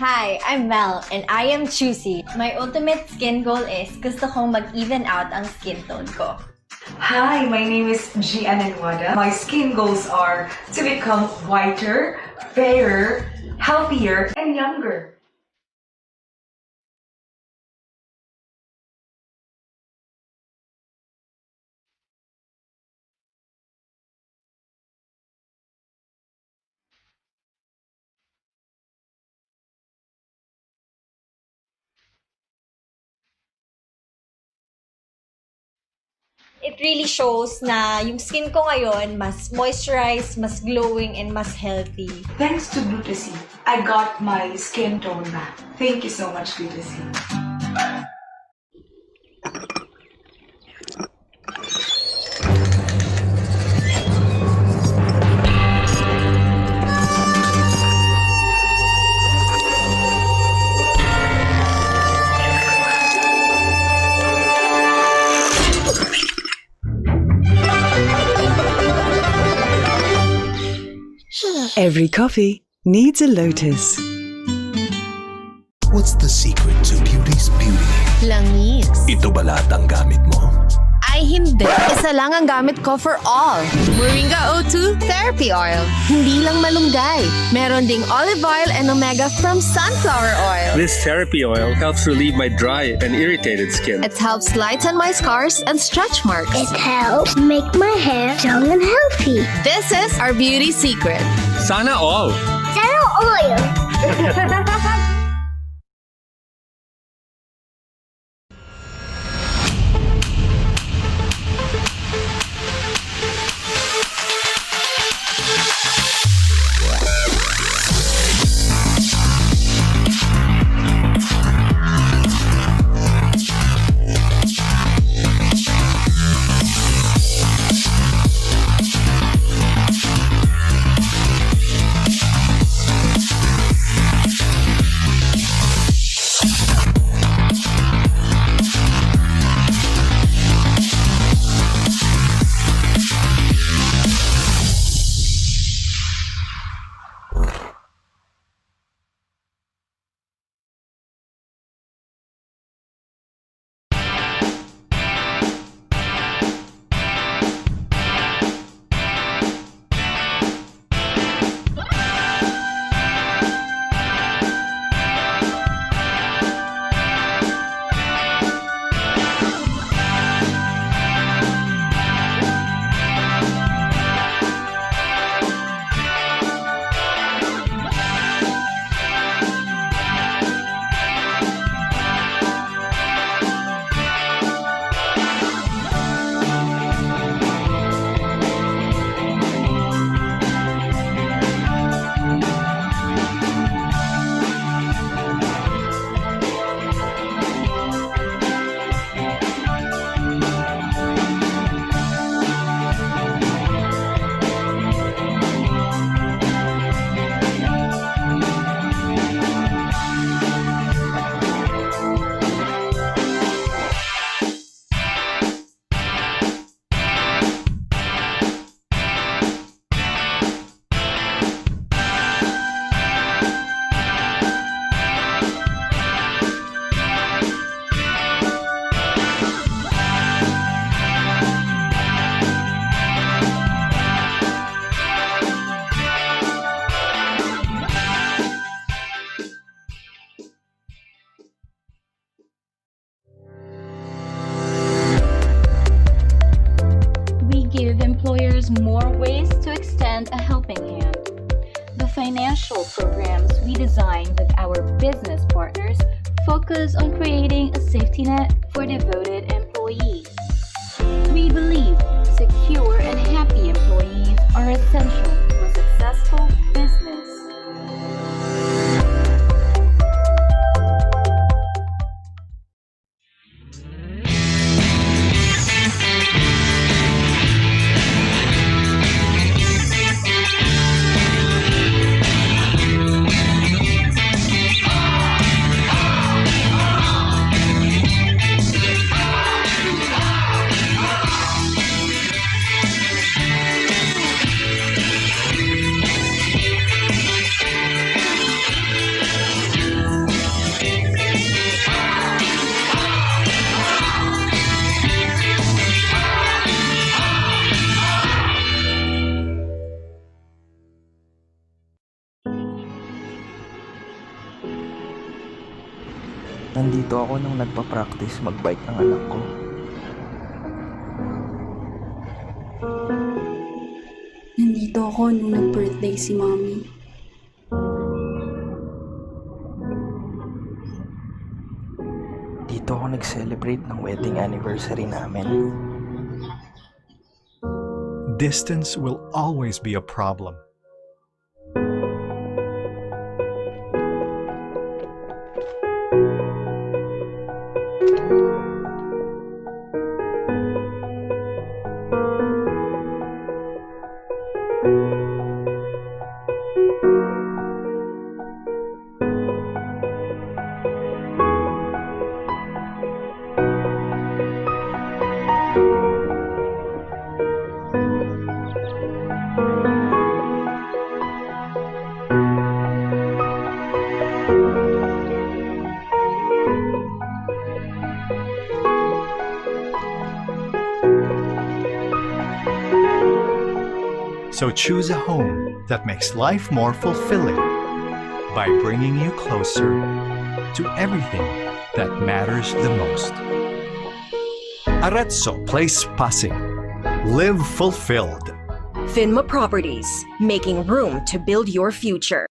Hi, I'm Mel, and I am choosy. My ultimate skin goal is gusto kong mag-even out ang skin tone ko. Hi, my name is Gian Anwada. My skin goals are to become whiter, fairer, healthier, and younger. It really shows na yung skin ko ngayon mas moisturized, mas glowing, and mas healthy. Thanks to Glutasine, I got my skin tone back. Thank you so much, Glutasine. Every coffee needs a lotus. What's the secret to beauty's beauty? Langis. Ito ba lahat ang gamit mo? Ay hindi. Isa lang ang gamit ko for all. Moringa O2 Therapy Oil. Hindi lang malunggay. Meron ding olive oil and omega from sunflower oil. This therapy oil helps relieve my dry and irritated skin. It helps lighten my scars and stretch marks. It helps make my hair young and healthy. This is our beauty secret. Sana all! Zero oil. Give employers more ways to extend a helping hand. The financial programs we design with our business partners focus on creating a safety net for devoted employees. We believe secure and happy employees are essential to a successful business. Nandito ako nung nagpa-practice mag-bike ng anak ko. Nandito ako nung nag-birthday si Mommy. Dito ako nag-celebrate ng wedding anniversary namin. Distance will always be a problem. So choose a home that makes life more fulfilling by bringing you closer to everything that matters the most. Arezzo Place Pasig. Live fulfilled. Finma Properties, making room to build your future.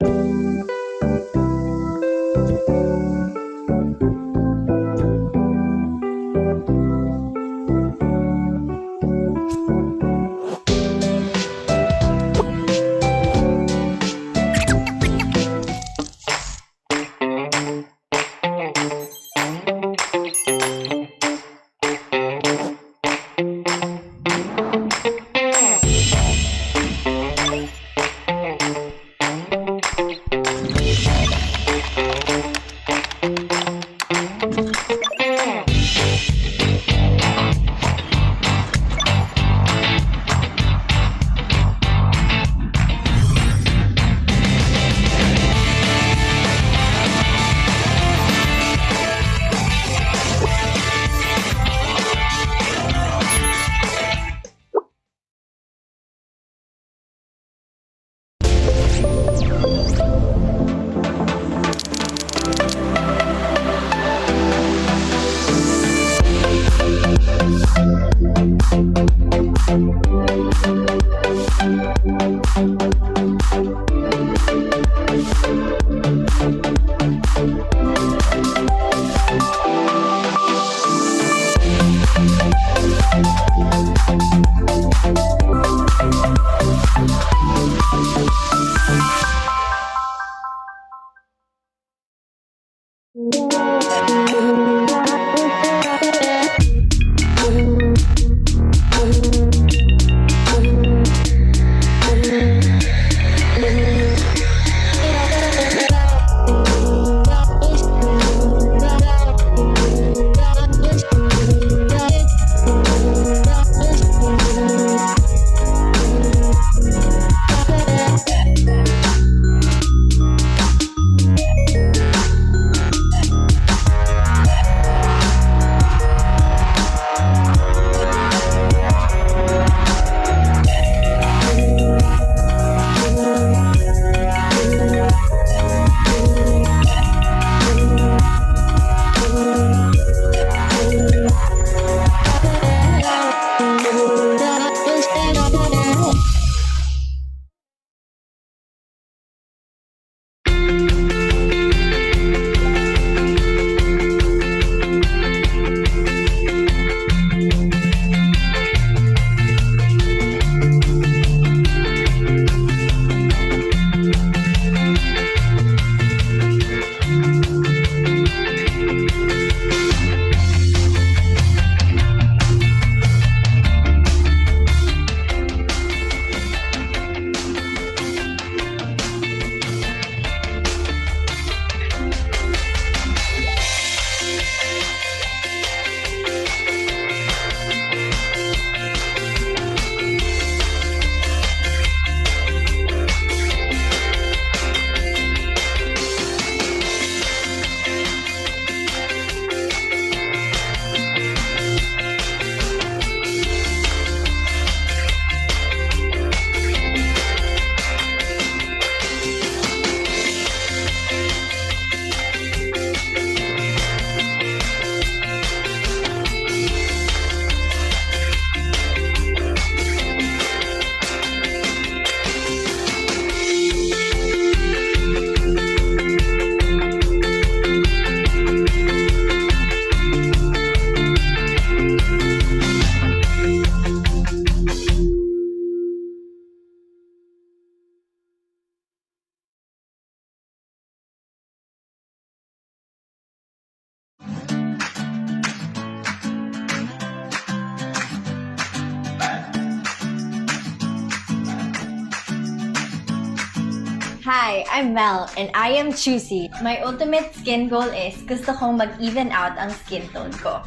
Hi, I'm Mel, and I am choosy. My ultimate skin goal is gusto kong mag-even out ang skin tone ko.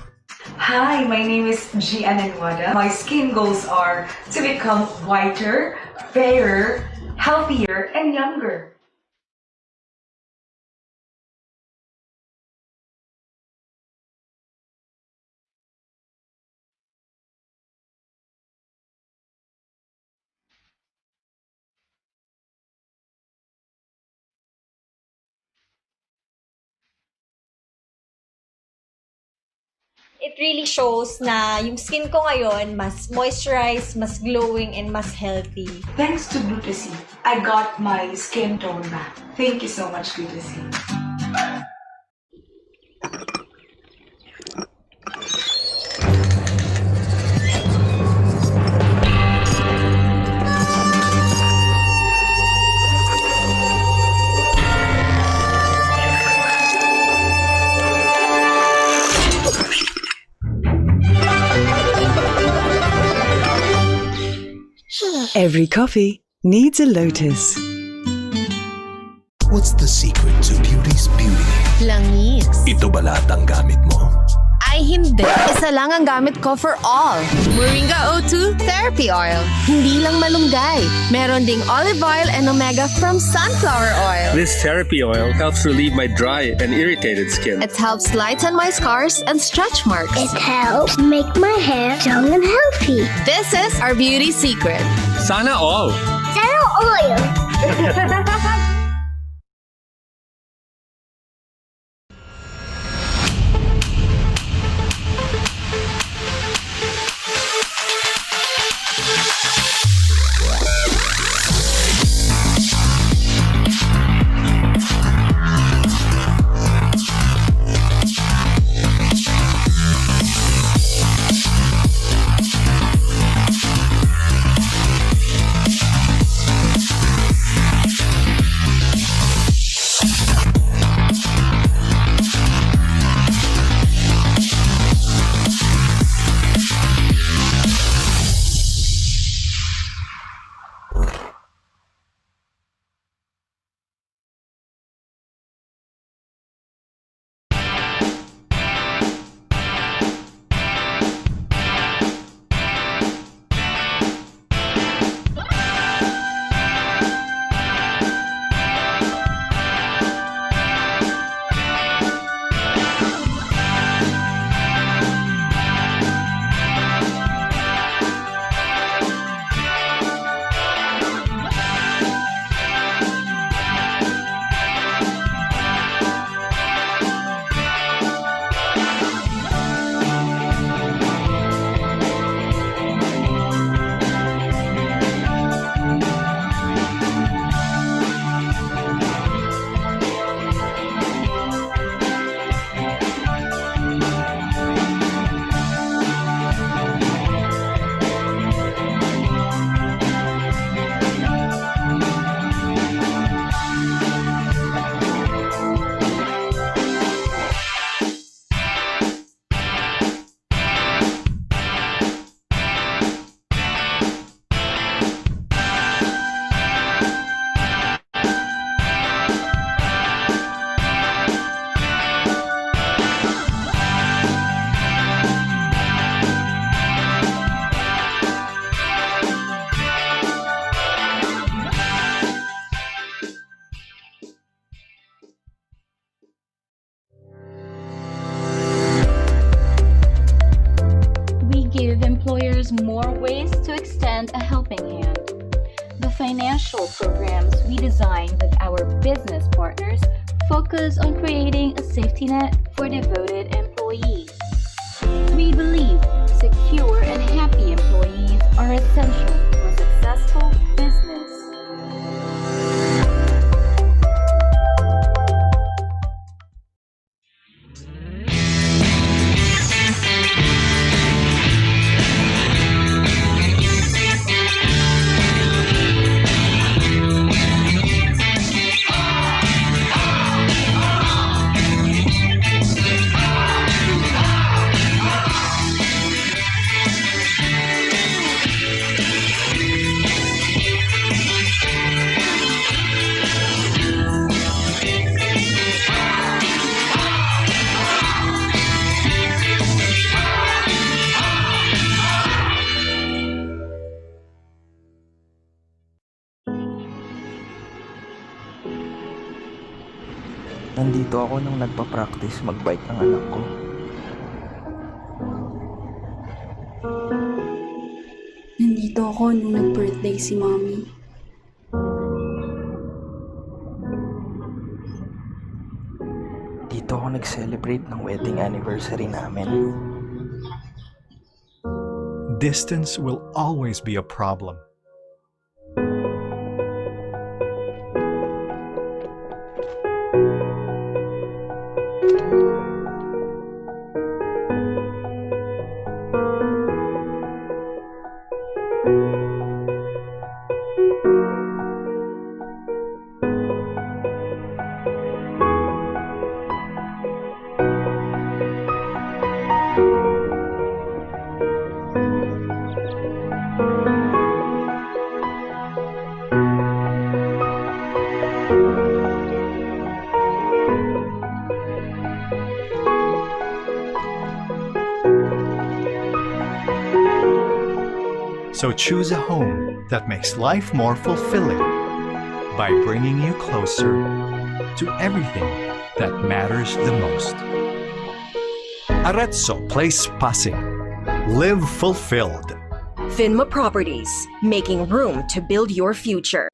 Hi, my name is Gian Wada. My skin goals are to become whiter, fairer, healthier, and younger. It really shows na yung skin ko ngayon mas moisturized, mas glowing, and mas healthy. Thanks to Glutasy, I got my skin tone back. Thank you so much, Glutasy. Every coffee needs a lotus. What's the secret to beauty's beauty? Langis. Ito ba lahat ang gamit mo? Ay hindi. Isa lang ang gamit ko for all. Moringa O2 Therapy Oil. Hindi lang malunggay. Meron ding olive oil and omega from sunflower oil. This therapy oil helps relieve my dry and irritated skin. It helps lighten my scars and stretch marks. It helps make my hair young and healthy. This is our beauty secret. Sana all! Zero oil. Give employers more ways to extend a helping hand. The financial programs we design with our business partners focus on creating a safety net for devoted employees. We believe secure and happy employees are essential to a successful business. Nandito ako nung nagpa-practice mag-bike ng anak ko. Nandito ako nung nag-birthday si Mommy. Dito ako nag-celebrate ng wedding anniversary namin. Distance will always be a problem. So choose a home that makes life more fulfilling by bringing you closer to everything that matters the most. Arezzo Place Pasig. Live fulfilled. Finma Properties, making room to build your future.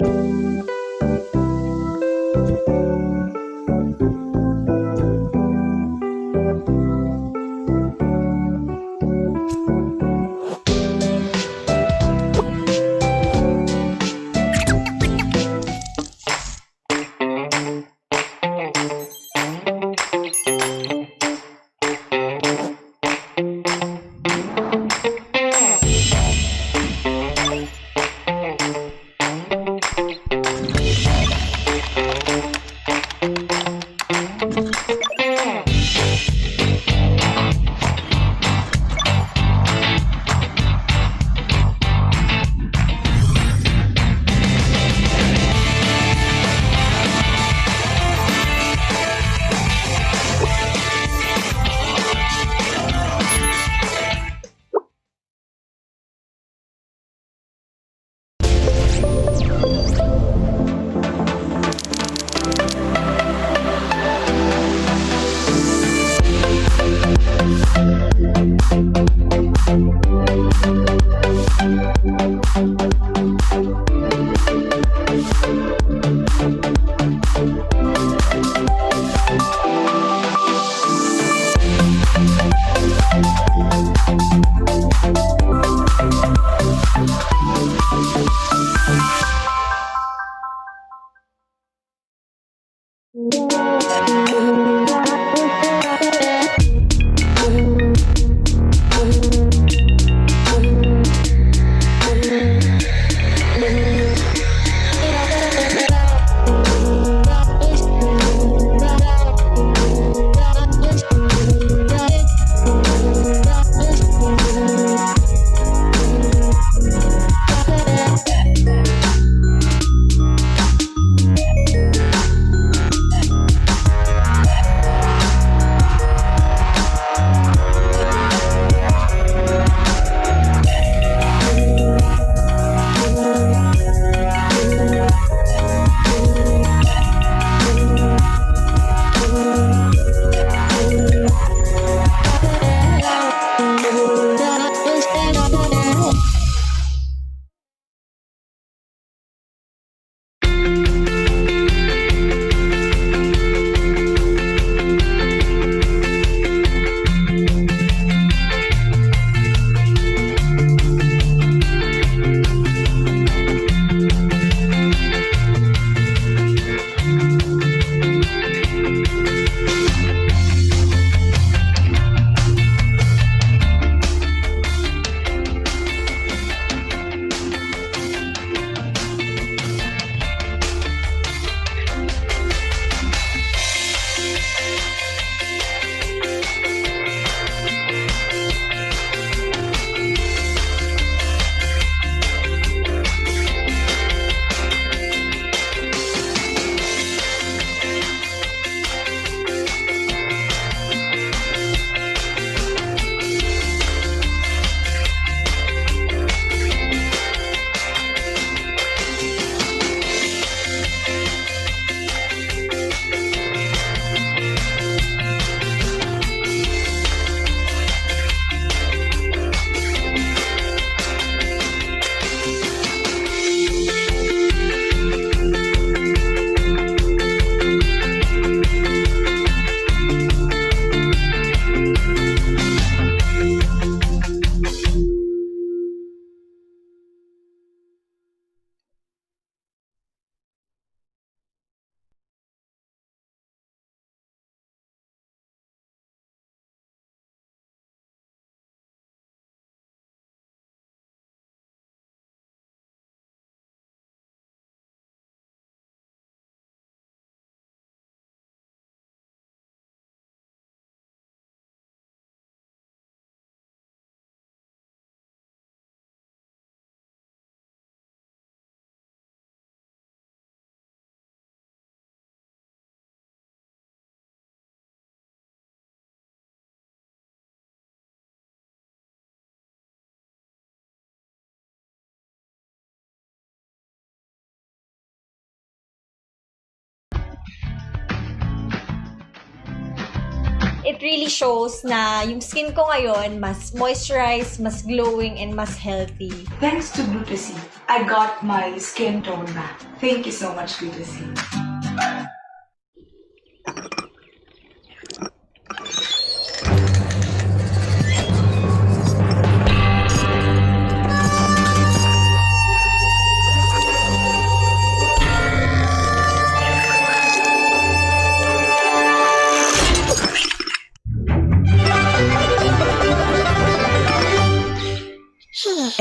really shows na yung skin ko ngayon mas moisturized, mas glowing, and mas healthy. Thanks to Glutasy, I got my skin tone back. Thank you so much, Glutasy.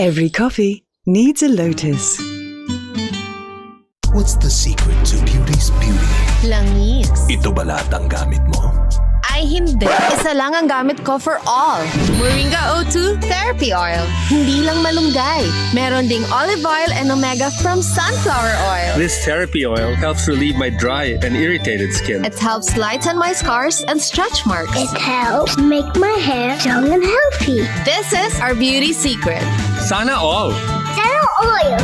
Every coffee needs a lotus. What's the secret to beauty's beauty? Langis. Ito ba lahat ang gamit mo? Ay hindi. Isa lang ang gamit ko for all. Moringa O2 Therapy Oil. Hindi lang malunggay. Meron ding olive oil and omega from sunflower oil. This therapy oil helps relieve my dry and irritated skin. It helps lighten my scars and stretch marks. It helps make my hair young and healthy. This is our beauty secret. Sana all! Zero oil.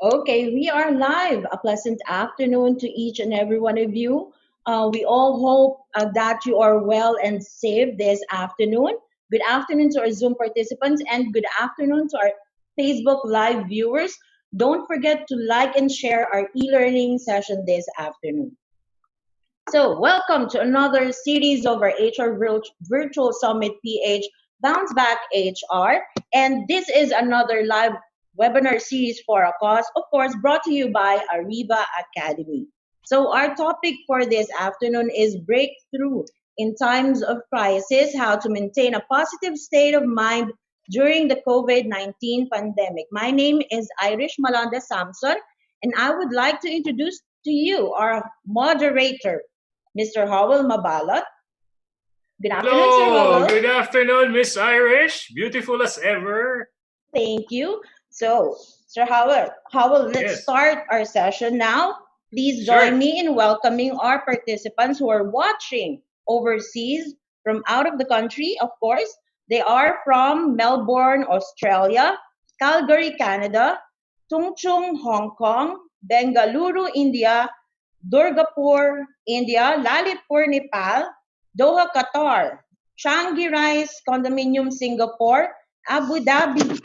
Okay, we are live. A pleasant afternoon to each and every one of you. We all hope that you are well and safe this afternoon. Good afternoon to our Zoom participants and good afternoon to our Facebook Live viewers. Don't forget to like and share our e-learning session this afternoon. So, welcome to another series of our HR Virtual Summit PH Bounce Back HR. And this is another live webinar series for a cause, of course, brought to you by Ariva Academy. So, our topic for this afternoon is breakthrough in times of crisis, how to maintain a positive state of mind during the COVID-19 pandemic. My name is Irish Malanda Samson, and I would like to introduce to you our moderator, Mr. Howell Mabalot. Good afternoon, Sir Hello, Howell. good afternoon, Miss Irish. Beautiful as ever. Thank you. So, Sir Howell, let's start our session now. Please join me in welcoming our participants who are watching overseas from out of the country, of course. They are from Melbourne, Australia, Calgary, Canada, Chungchung, Hong Kong, Bengaluru, India, Durgapur, India, Lalitpur, Nepal, Doha, Qatar, Changi Rise Condominium, Singapore, Abu Dhabi,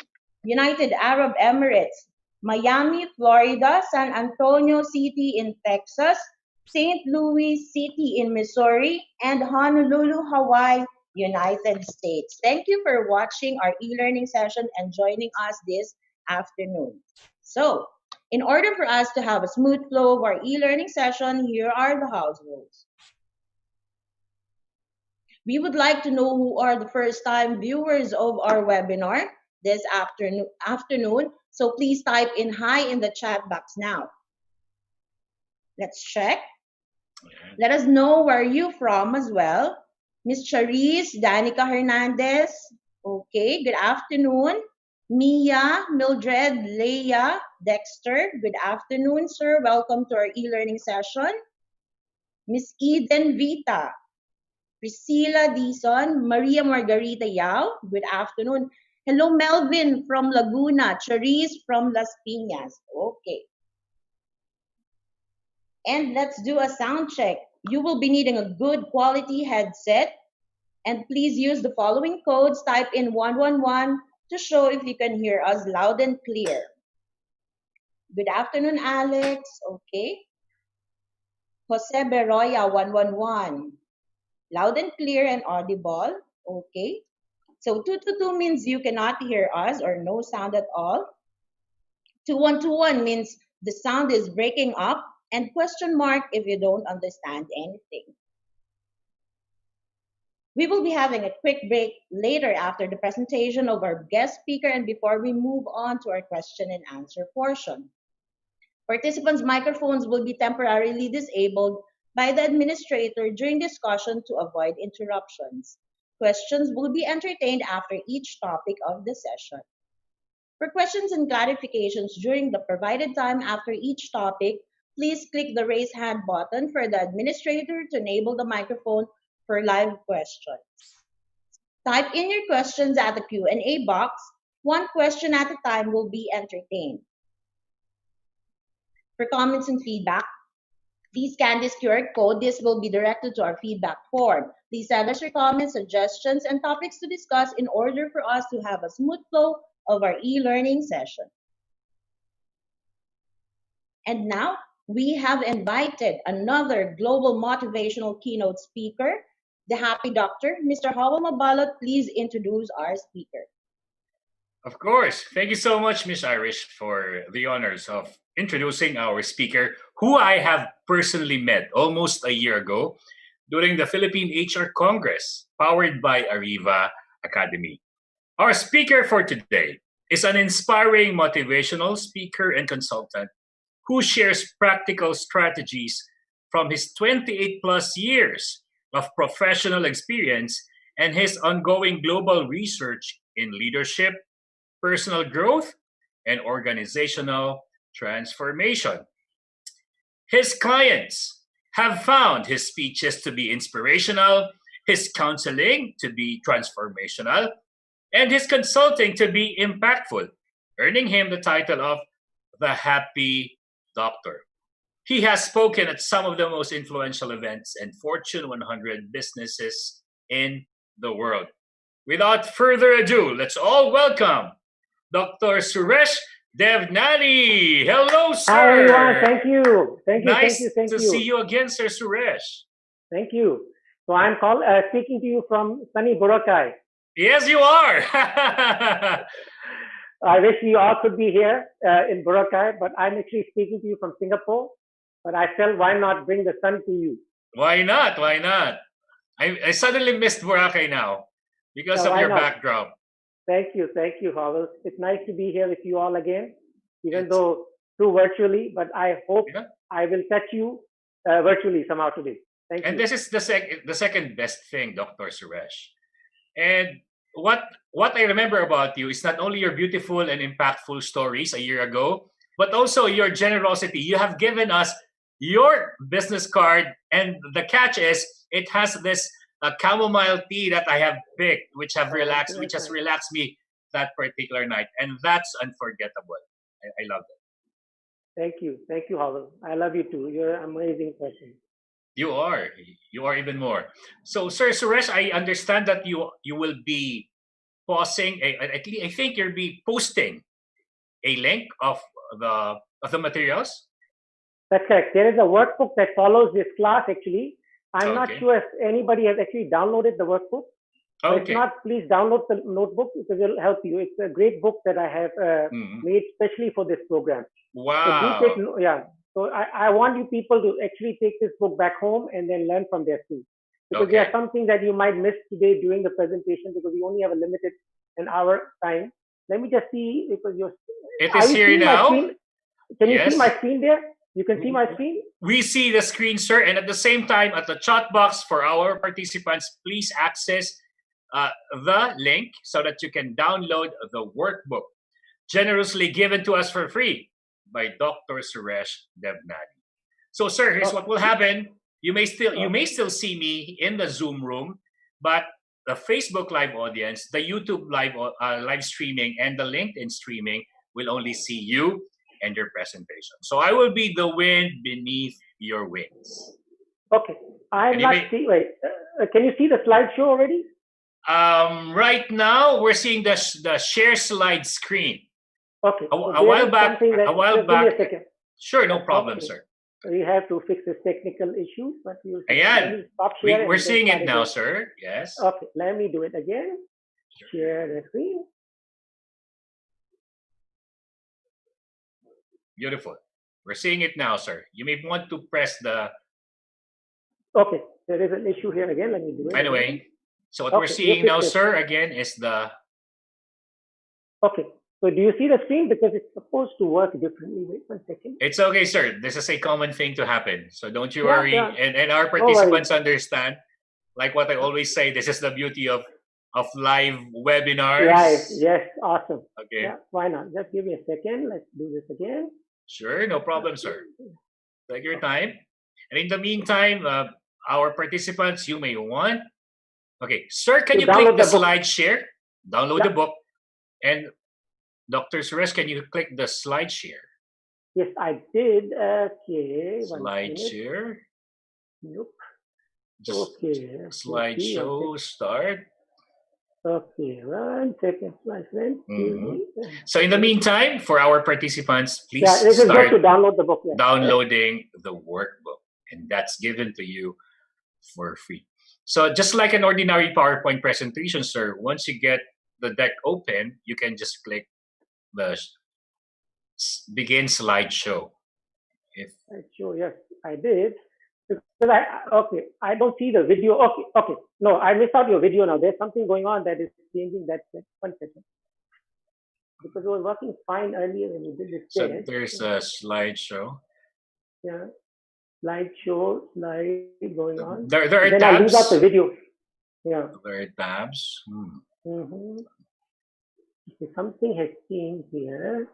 United Arab Emirates, Miami, Florida, San Antonio City in Texas, St. Louis City in Missouri, and Honolulu, Hawaii, United States. Thank you for watching our e-learning session and joining us this afternoon. So, in order for us to have a smooth flow of our e-learning session, here are the house rules. We would like to know who are the first-time viewers of our webinar this afternoon. So please type in hi in the chat box now. Let's check. Let us know where you're from as well. Miss Charisse, Danica Hernandez. Okay, good afternoon. Mia, Mildred, Leia, Dexter. Good afternoon, sir. Welcome to our e-learning session. Miss Eden Vita. Priscilla Dison, Maria Margarita Yao, good afternoon. Hello, Melvin from Laguna, Charisse from Las Piñas. Okay. And let's do a sound check. You will be needing a good quality headset. And please use the following codes. Type in 111 to show if you can hear us loud and clear. Good afternoon, Alex. Okay. Jose Beroya, 111. Loud and clear and audible. Okay. So 222 means you cannot hear us or no sound at all. 2121 means the sound is breaking up. And question mark if you don't understand anything. We will be having a quick break later after the presentation of our guest speaker and before we move on to our question and answer portion. Participants' microphones will be temporarily disabled by the administrator during discussion to avoid interruptions. Questions will be entertained after each topic of the session. For questions and clarifications during the provided time after each topic, please click the raise hand button for the administrator to enable the microphone for live questions. Type in your questions at the Q&A box. One question at a time will be entertained. For comments and feedback, please scan this QR code. This will be directed to our feedback form. Please send us your comments, suggestions, and topics to discuss in order for us to have a smooth flow of our e-learning session. And now, we have invited another global motivational keynote speaker, the Happy Doctor. Mr. Howell Mabalot, please introduce our speaker. Of course. Thank you so much, Miss Irish, for the honors of introducing our speaker, who I have personally met almost a year ago during the Philippine HR Congress, powered by Ariva Academy. Our speaker for today is an inspiring motivational speaker and consultant who shares practical strategies from his 28 plus years of professional experience and his ongoing global research in leadership, personal growth, and organizational transformation. His clients have found his speeches to be inspirational, his counseling to be transformational, and his consulting to be impactful, earning him the title of the Happy Doctor. He has spoken at some of the most influential events and Fortune 100 businesses in the world. Without further ado, let's all welcome Dr. Suresh Devnani. Hello, sir. Hi, everyone. Thank you. Thank you. Nice thank you. to see you again, Sir Suresh. Thank you. So I'm speaking to you from sunny Boracay. Yes, you are. I wish we all could be here in Boracay, but I'm actually speaking to you from Singapore. But I felt, why not bring the sun to you? Why not? Why not? I suddenly missed Boracay now because of your backdrop. Thank you, Howell. It's nice to be here with you all again, even though through virtually. But I hope I will catch you virtually somehow today. Thank you. And this is the second best thing, Dr. Suresh. And what I remember about you is not only your beautiful and impactful stories a year ago, but also your generosity. You have given us your business card, and the catch is it has this chamomile tea that I have picked, which has relaxed me that particular night, and that's unforgettable. I love it. Thank you, Howell. I love you too. You're an amazing person. You are even more. So, Sir Suresh, I understand that you will be pausing. I think you'll be posting a link of the materials. That's correct. There is a workbook that follows this class. Actually, I'm not sure if anybody has actually downloaded the workbook. If Okay. not, please download the notebook because it'll help you. It's a great book that I have made specially for this program. So do take, Wow. yeah. So I want you people to actually take this book back home and then learn from there too. Because there are Okay. some things that you might miss today during the presentation because we only have a limited an hour time. Let me just see because It are is you here seeing my now. screen? Can you see my Yes. screen there? You can see my screen? We see the screen, sir. And at the same time, at the chat box for our participants, please access the link so that you can download the workbook generously given to us for free by Dr. Suresh Devnani. So, sir, here's what will happen. You may still see me in the Zoom room, but the Facebook Live audience, the YouTube live streaming, and the LinkedIn streaming will only see you and your presentation. So I will be the wind beneath your wings. Okay. I'm not see. Wait. Can you see the slideshow already? Right now, we're seeing the share slide screen. Okay. A while back. Give me a second. Sure, no problem, sir. We have to fix this technical issue, but we'll Ayan. stop sharing. We're seeing it now, sir. Yes. Okay, let me do it again. Share the screen. Beautiful. We're seeing it now, sir. You may want to press the... Okay, there is an issue here again. Let me do it. Anyway, again. so what we're seeing now, sir, again, is the... Okay, so do you see the screen? Because it's supposed to work differently. Wait 1 second. It's okay, sir. This is a common thing to happen. So don't you worry. Yeah. And our participants understand. Like what I always say, this is the beauty of live webinars. Right, yes, awesome. Okay. Yeah, why not? Just give me a second. Let's do this again. Sure, no problem, sir. Take your time. And in the meantime, our participants, you may want... Okay, sir, can you click the slide share? Download the book. And Dr. Suresh, can you click the slide share? Yes, I did. Okay. Slide share. Nope. Just okay. slideshow start. Okay, 1 second, my friend. So in the meantime, for our participants, please this start is good to download the book. Yeah. downloading the workbook. And that's given to you for free. So just like an ordinary PowerPoint presentation, sir, once you get the deck open, you can just click the begin slideshow. Slideshow, yes, I did. Because I don't see the video. Okay. No, I missed out your video now. There's something going on that is changing that. 1 second. Because it was working fine earlier when we did this. So there's a slideshow. Yeah. Slideshow, slide going on. There are then tabs. I lose out the video. Yeah. There are tabs. Okay, something has changed here.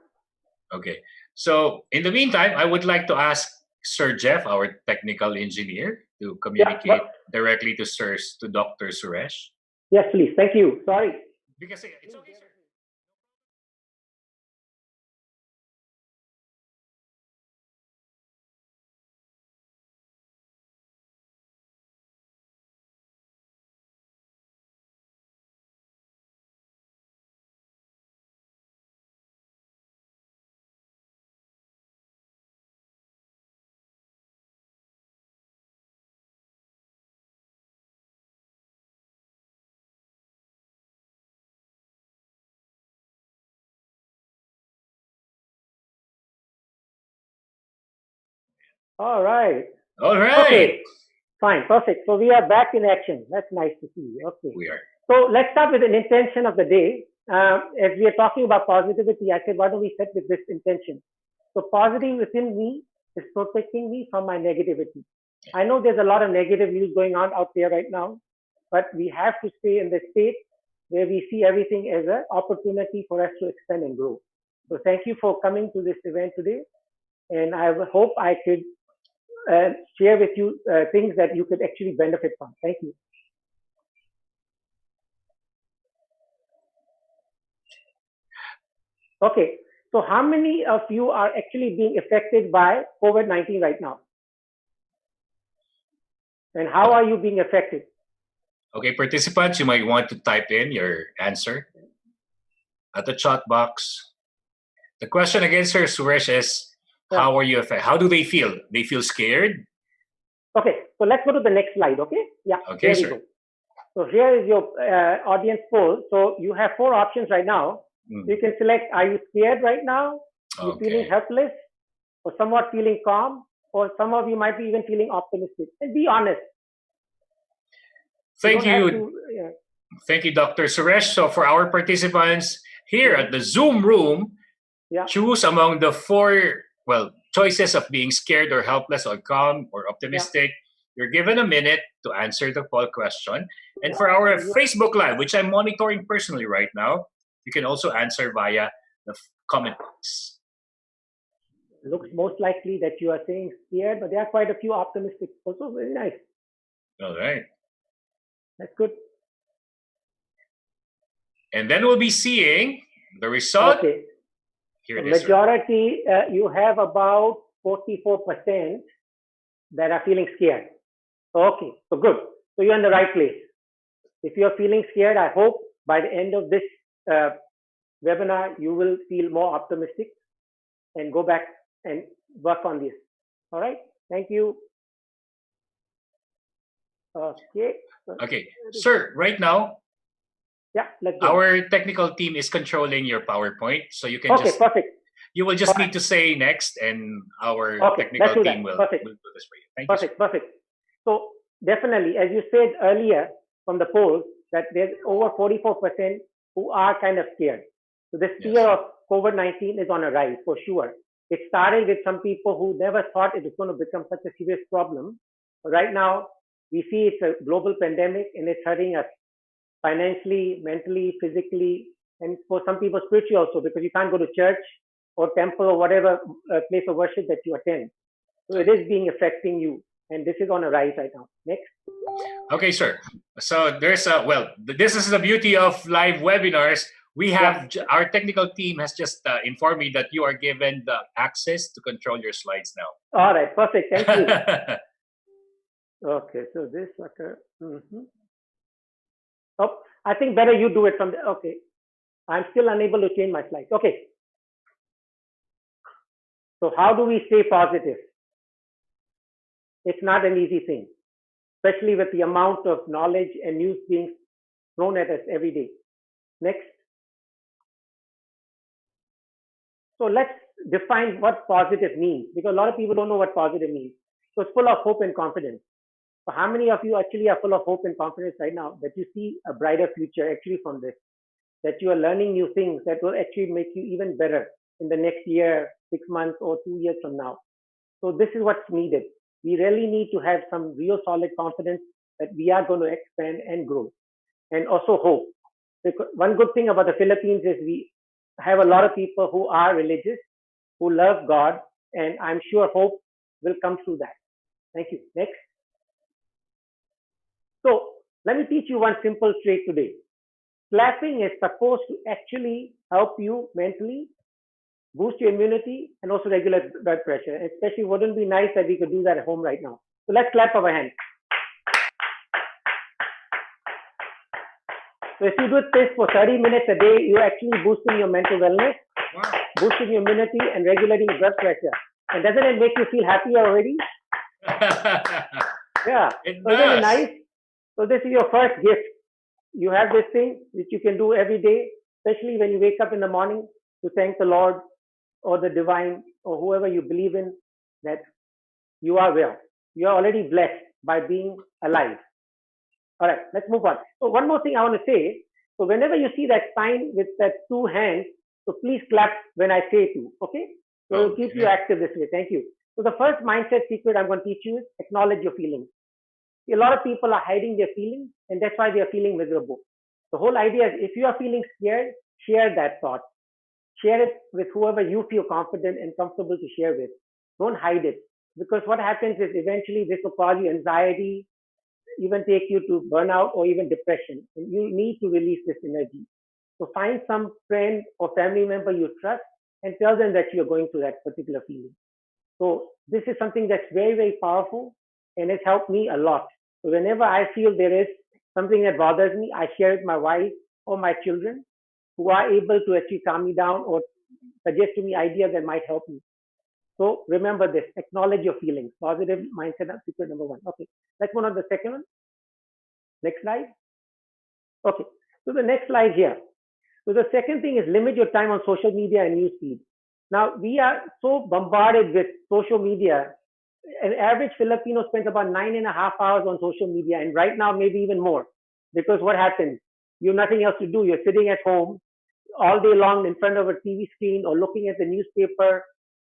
Okay. So in the meantime, I would like to ask Sir Jeff, our technical engineer, to communicate directly to Dr. Suresh. Yes, please. Thank you. Sorry. Because it's okay, sir. All right. All right. Okay. Fine. Perfect. So we are back in action. That's nice to see. Okay. We are. So let's start with an intention of the day. As we are talking about positivity, I said, why don't we set with this intention? So positive within me is protecting me from my negativity. I know there's a lot of negative news going on out there right now, but we have to stay in the state where we see everything as an opportunity for us to expand and grow. So thank you for coming to this event today. And I hope I could share with you things that you could actually benefit from. Thank you. Okay, so how many of you are actually being affected by COVID-19 right now? And how are you being affected? Okay, participants, you might want to type in your answer at the chat box. The question again, Sir Suresh, is how are you affected? How do they feel? They feel scared? Okay, so let's go to the next slide, okay? Yeah, okay, there we sir. go. So here is your audience poll. So you have 4 options right now. You can select, are you scared right now? You're feeling helpless, or somewhat feeling calm, or some of you might be even feeling optimistic. And be honest. Thank you. Thank you, Dr. Suresh. So for our participants here at the Zoom room, choose among the 4 choices of being scared or helpless or calm or optimistic. You're given a minute to answer the poll question. And for our Facebook Live, which I'm monitoring personally right now, you can also answer via the comment box. Looks most likely that you are saying scared, but there are quite a few optimistic also. Very nice. All right. That's good. And then we'll be seeing the result. Okay. Here it the is. Majority, you have about 44% that are feeling scared. Okay, so good. So you're in the right place. If you're feeling scared, I hope by the end of this webinar, you will feel more optimistic and go back and work on this. All right. Thank you. Okay. Okay, sir, right now, let's go. our technical team is controlling your PowerPoint, so you can perfect. You will just need to say next, and our technical team will do this for you. Thank you. Perfect. So definitely, as you said earlier from the polls, that there's over 44% who are kind of scared. So this fear of COVID-19 is on a rise for sure. It started with some people who never thought it was going to become such a serious problem. But right now, we see it's a global pandemic and it's hurting us financially, mentally, physically, and for some people spiritually also, because you can't go to church or temple or whatever place of worship that you attend. So it is affecting you, and this is on a rise right now. Next. Okay, sir. So there's this is the beauty of live webinars. We have our technical team has just informed me that you are given the access to control your slides now. All right, perfect. Thank you. Okay, so this Oh, I think better you do it from the. Okay, I'm still unable to change my slides. Okay. So how do we stay positive? It's not an easy thing, especially with the amount of knowledge and news being thrown at us every day. Next. So let's define what positive means, because a lot of people don't know what positive means. So it's full of hope and confidence. So how many of you actually are full of hope and confidence right now that you see a brighter future actually from this, that you are learning new things that will actually make you even better in the next year, 6 months, or 2 years from now? So this is what's needed. We really need to have some real solid confidence that we are going to expand and grow, and also hope. Because one good thing about the Philippines is we have a lot of people who are religious, who love God, and I'm sure hope will come through that. Thank you. Next. So let me teach you one simple trick today. Clapping is supposed to actually help you mentally, boost your immunity, and also regulate blood pressure. Especially, wouldn't it be nice that we could do that at home right now? So let's clap our hands. So if you do this for 30 minutes a day, you're actually boosting your mental wellness, boosting your immunity, and regulating blood pressure. And doesn't it make you feel happier already? Yeah. It so isn't it nice? So this is your first gift. You have this thing which you can do every day, especially when you wake up in the morning, to thank the Lord or the divine or whoever you believe in, that you are well. You are already blessed by being alive. All right, let's move on. So one more thing I want to say. So whenever you see that sign with that 2 hands, so please clap when I say to, okay? So it'll keep you active this way. Thank you. So the first mindset secret I'm going to teach you is acknowledge your feelings. See, a lot of people are hiding their feelings, and that's why they are feeling miserable. The whole idea is if you are feeling scared, share that thought. Share it with whoever you feel confident and comfortable to share with. Don't hide it, because what happens is eventually this will cause you anxiety, even take you to burnout or even depression. And you need to release this energy. So find some friend or family member you trust and tell them that you're going through that particular feeling. So this is something that's very, very powerful, and it's helped me a lot. So whenever I feel there is something that bothers me, I share it with my wife or my children, who are able to actually calm me down or suggest to me ideas that might help me. So remember this, acknowledge your feelings. Positive mindset, secret number 1. Okay, let's move on to the second one. Next slide. Okay, so the next slide here. So the second thing is limit your time on social media and newsfeed. Now we are so bombarded with social media. An average Filipino spends about 9.5 hours on social media, and right now maybe even more. Because what happens? You have nothing else to do. You're sitting at home all day long in front of a TV screen or looking at the newspaper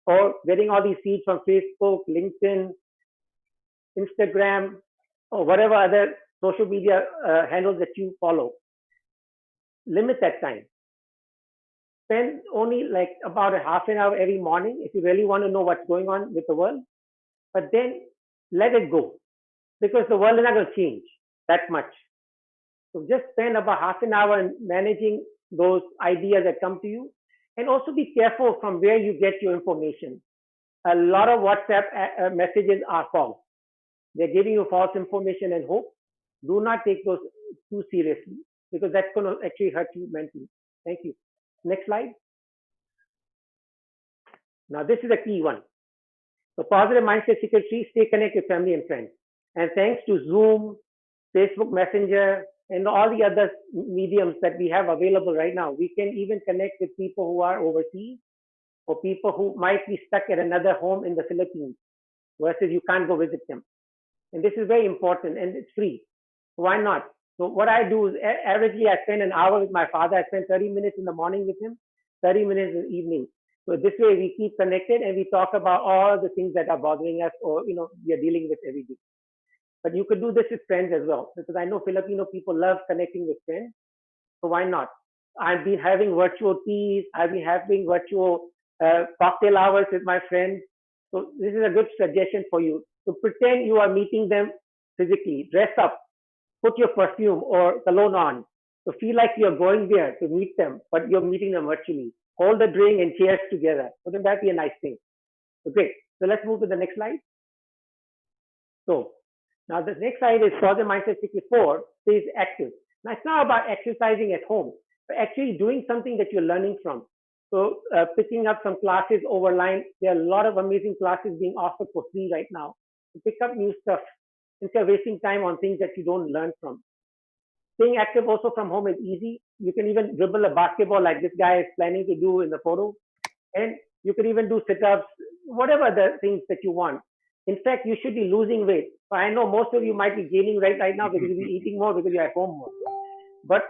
or getting all these feeds from Facebook, LinkedIn, Instagram, or whatever other social media handles that you follow. Limit that time. Spend only like about a half an hour every morning if you really want to know what's going on with the world. But then let it go because the world is not going to change that much. So just spend about half an hour in managing those ideas that come to you, and also be careful from where you get your information. A lot of WhatsApp messages are false. They're giving you false information and hope. Do not take those too seriously because that's going to actually hurt you mentally. Thank you. Next slide. Now this is a key one. So positive mindset secret 3, stay connected with family and friends. And thanks to Zoom, Facebook Messenger, and all the other mediums that we have available right now, we can even connect with people who are overseas or people who might be stuck at another home in the Philippines versus you can't go visit them. And this is very important and it's free. Why not? So what I do is averagely I spend an hour with my father. I spend 30 minutes in the morning with him, 30 minutes in the evening. So this way we keep connected and we talk about all the things that are bothering us or, we are dealing with every day. But you could do this with friends as well because I know Filipino people love connecting with friends. So why not? I've been having virtual teas. I've been having virtual cocktail hours with my friends. So this is a good suggestion for you. So pretend you are meeting them physically. Dress up. Put your perfume or cologne on. So feel like you're going there to meet them, but you're meeting them virtually. Hold a drink and cheers together. Wouldn't that be a nice thing? So great. So let's move to the next slide. So now the next slide is positive mindset 64, stays active. Now it's not about exercising at home, but actually doing something that you're learning from. So picking up some classes online. There are a lot of amazing classes being offered for free right now. So pick up new stuff instead of wasting time on things that you don't learn from. Staying active also from home is easy. You can even dribble a basketball like this guy is planning to do in the photo. And you can even do sit-ups, whatever the things that you want. In fact, you should be losing weight. I know most of you might be gaining weight right now because you'll be eating more because you're at home more. But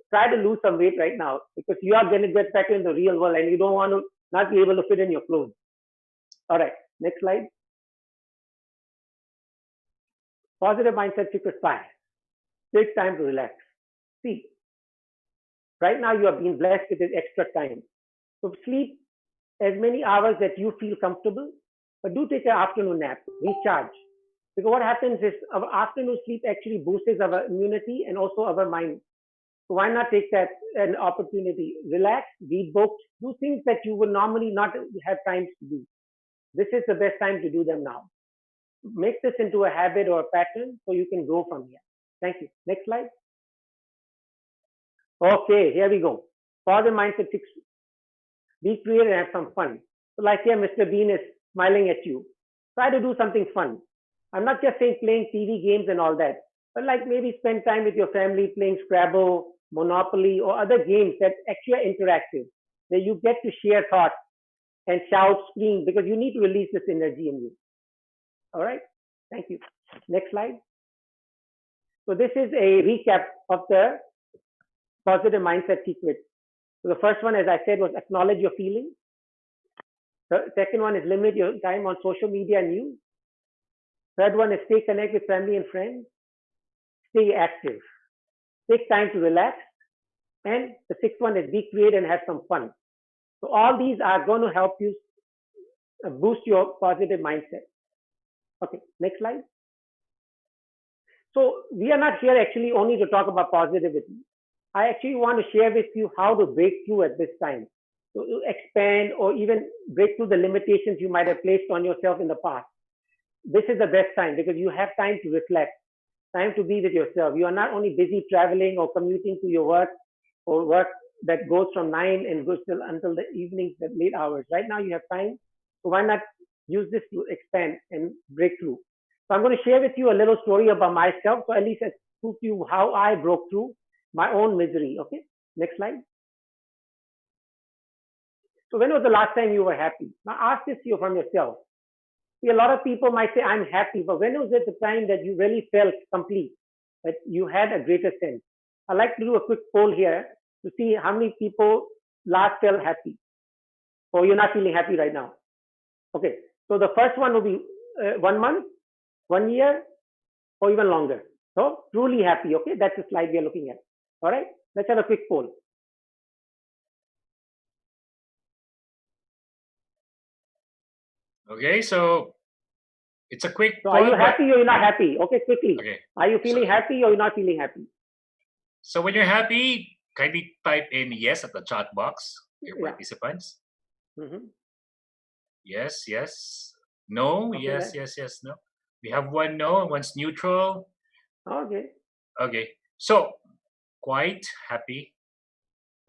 try to lose some weight right now because you are going to get back in the real world and you don't want to not be able to fit in your clothes. All right, next slide. Positive mindset secret 5. Take time to relax. See, right now you are being blessed with this extra time. So sleep as many hours that you feel comfortable, but do take an afternoon nap, recharge. Because what happens is our afternoon sleep actually boosts our immunity and also our mind. So why not take that an opportunity? Relax, read books, do things that you would normally not have time to do. This is the best time to do them now. Make this into a habit or a pattern so you can grow from here. Thank you. Next slide. Okay, here we go. Positive mindset 6. Be creative and have some fun. So like here, Mr. Bean is smiling at you. Try to do something fun. I'm not just saying playing TV games and all that, but like maybe spend time with your family playing Scrabble, Monopoly, or other games that actually are interactive, where you get to share thoughts and shout, scream, because you need to release this energy in you. All right, thank you. Next slide. So this is a recap of the positive mindset secrets. So the first one, as I said, was acknowledge your feelings. The second one is limit your time on social media and news. Third one is stay connected with family and friends. Stay active. Take time to relax. And the sixth one is be creative and have some fun. So all these are going to help you boost your positive mindset. Okay, next slide. So we are not here actually only to talk about positivity. I actually want to share with you how to break through at this time. To expand or even break through the limitations you might have placed on yourself in the past. This is the best time because you have time to reflect, time to be with yourself. You are not only busy traveling or commuting to your work or work that goes from 9 and goes until the evening, the late hours. Right now you have time. So why not use this to expand and break through? So I'm going to share with you a little story about myself. So at least I prove to you how I broke through my own misery. Okay, next slide. So when was the last time you were happy? Now ask this you from yourself. See, a lot of people might say, I'm happy, but when was it the time that you really felt complete, that you had a greater sense? I'd like to do a quick poll here to see how many people last felt happy, or you're not feeling happy right now. Okay, so the first one will be 1 month, 1 year, or even longer. So truly happy, okay? That's the slide we are looking at. All right, let's have a quick poll. Okay, so it's a quick So poll. are you happy or you're not happy? Okay, quickly. Okay. Are you feeling happy or you're not feeling happy? So when you're happy, kindly type in yes at the chat box, your Yeah. participants. Mm-hmm. Yes, yes. No, Okay, yes, yes, yes, no. We have one no and one's neutral. Okay. Okay. So quite happy.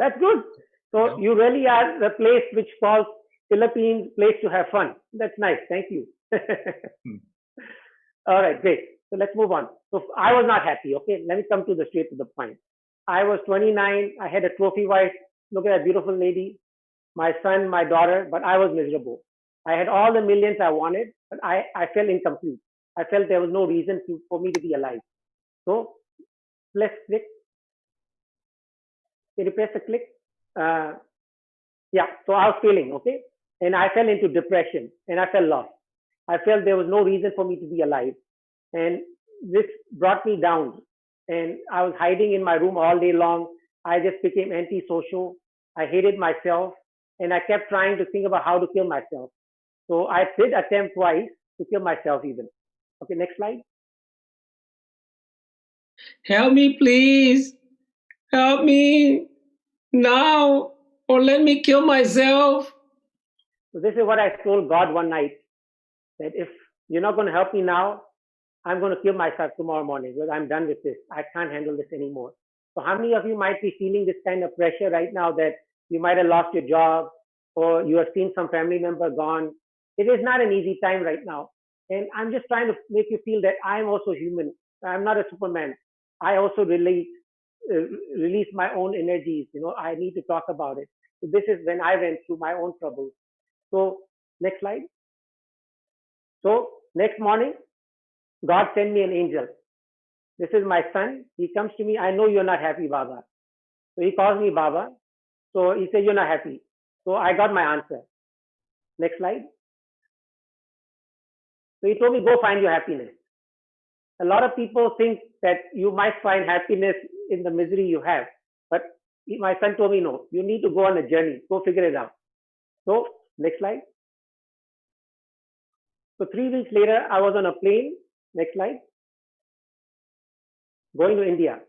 That's good. So you really are the place which calls Philippines place to have fun. That's nice. Thank you. All right, great. So let's move on. So I was not happy. Okay, let me come to the straight to the point. I was 29. I had a trophy wife. Look at that beautiful lady. My son, my daughter, but I was miserable. I had all the millions I wanted, but I felt incomplete. I felt there was no reason for me to be alive. So let's click. Can you press the click? Yeah, so I was feeling, okay? And I fell into depression and I felt lost. I felt there was no reason for me to be alive. And this brought me down. And I was hiding in my room all day long. I just became antisocial. I hated myself. And I kept trying to think about how to kill myself. So I did attempt twice to kill myself even. Okay, next slide. Help me, please. Help me now, or let me kill myself. So this is what I told God one night, that if you're not going to help me now, I'm going to kill myself tomorrow morning because I'm done with this. I can't handle this anymore. So how many of you might be feeling this kind of pressure right now, that you might have lost your job or you have seen some family member gone? It is not an easy time right now. And I'm just trying to make you feel that I'm also human. I'm not a Superman. I also release my own energies. I need to talk about it. So this is when I went through my own troubles. So next slide. So next morning, God sent me an angel. This is my son. He comes to me. I know you're not happy, Baba. So he calls me Baba. So he said, you're not happy. So I got my answer. Next slide. So he told me, go find your happiness. A lot of people think that you might find happiness in the misery you have. But my son told me, no, you need to go on a journey. Go figure it out. So next slide. So 3 weeks later, I was on a plane. Next slide. Going to India.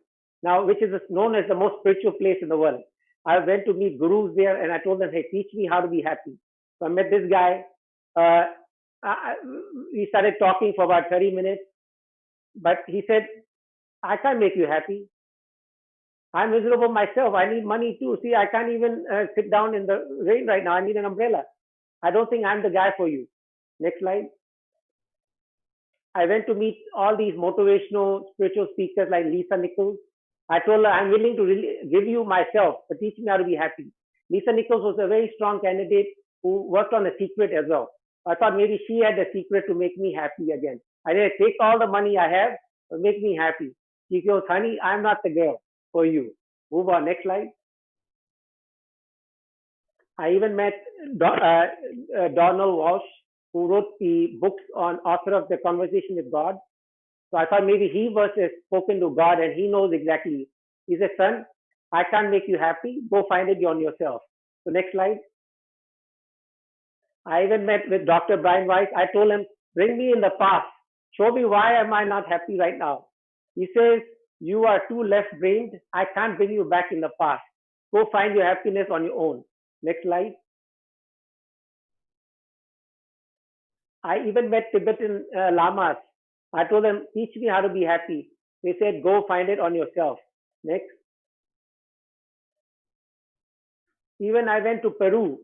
Now, which is known as the most spiritual place in the world. I went to meet gurus there and I told them, hey, teach me how to be happy. So I met this guy. We started talking for about 30 minutes. But he said, I can't make you happy. I'm miserable myself. I need money too. See, I can't even sit down in the rain right now. I need an umbrella. I don't think I'm the guy for you. Next slide. I went to meet all these motivational spiritual speakers like Lisa Nichols. I told her, I'm willing to give you myself, but teach me how to be happy. Lisa Nichols was a very strong candidate who worked on a secret as well. I thought maybe she had the secret to make me happy again. I said, take all the money I have, but make me happy. She goes, honey, I'm not the girl for you. Move on, next slide. I even met Donald Walsh, who wrote the books on Author of the Conversation with God. So I thought maybe he was spoken to God and he knows exactly. He said, son, I can't make you happy. Go find it on yourself. So next slide. I even met with Dr. Brian Weiss. I told him, bring me in the past. Show me why am I not happy right now. He says, you are too left-brained. I can't bring you back in the past. Go find your happiness on your own. Next slide. I even met Tibetan lamas. I told them, teach me how to be happy. They said, go find it on yourself. Next. Even I went to Peru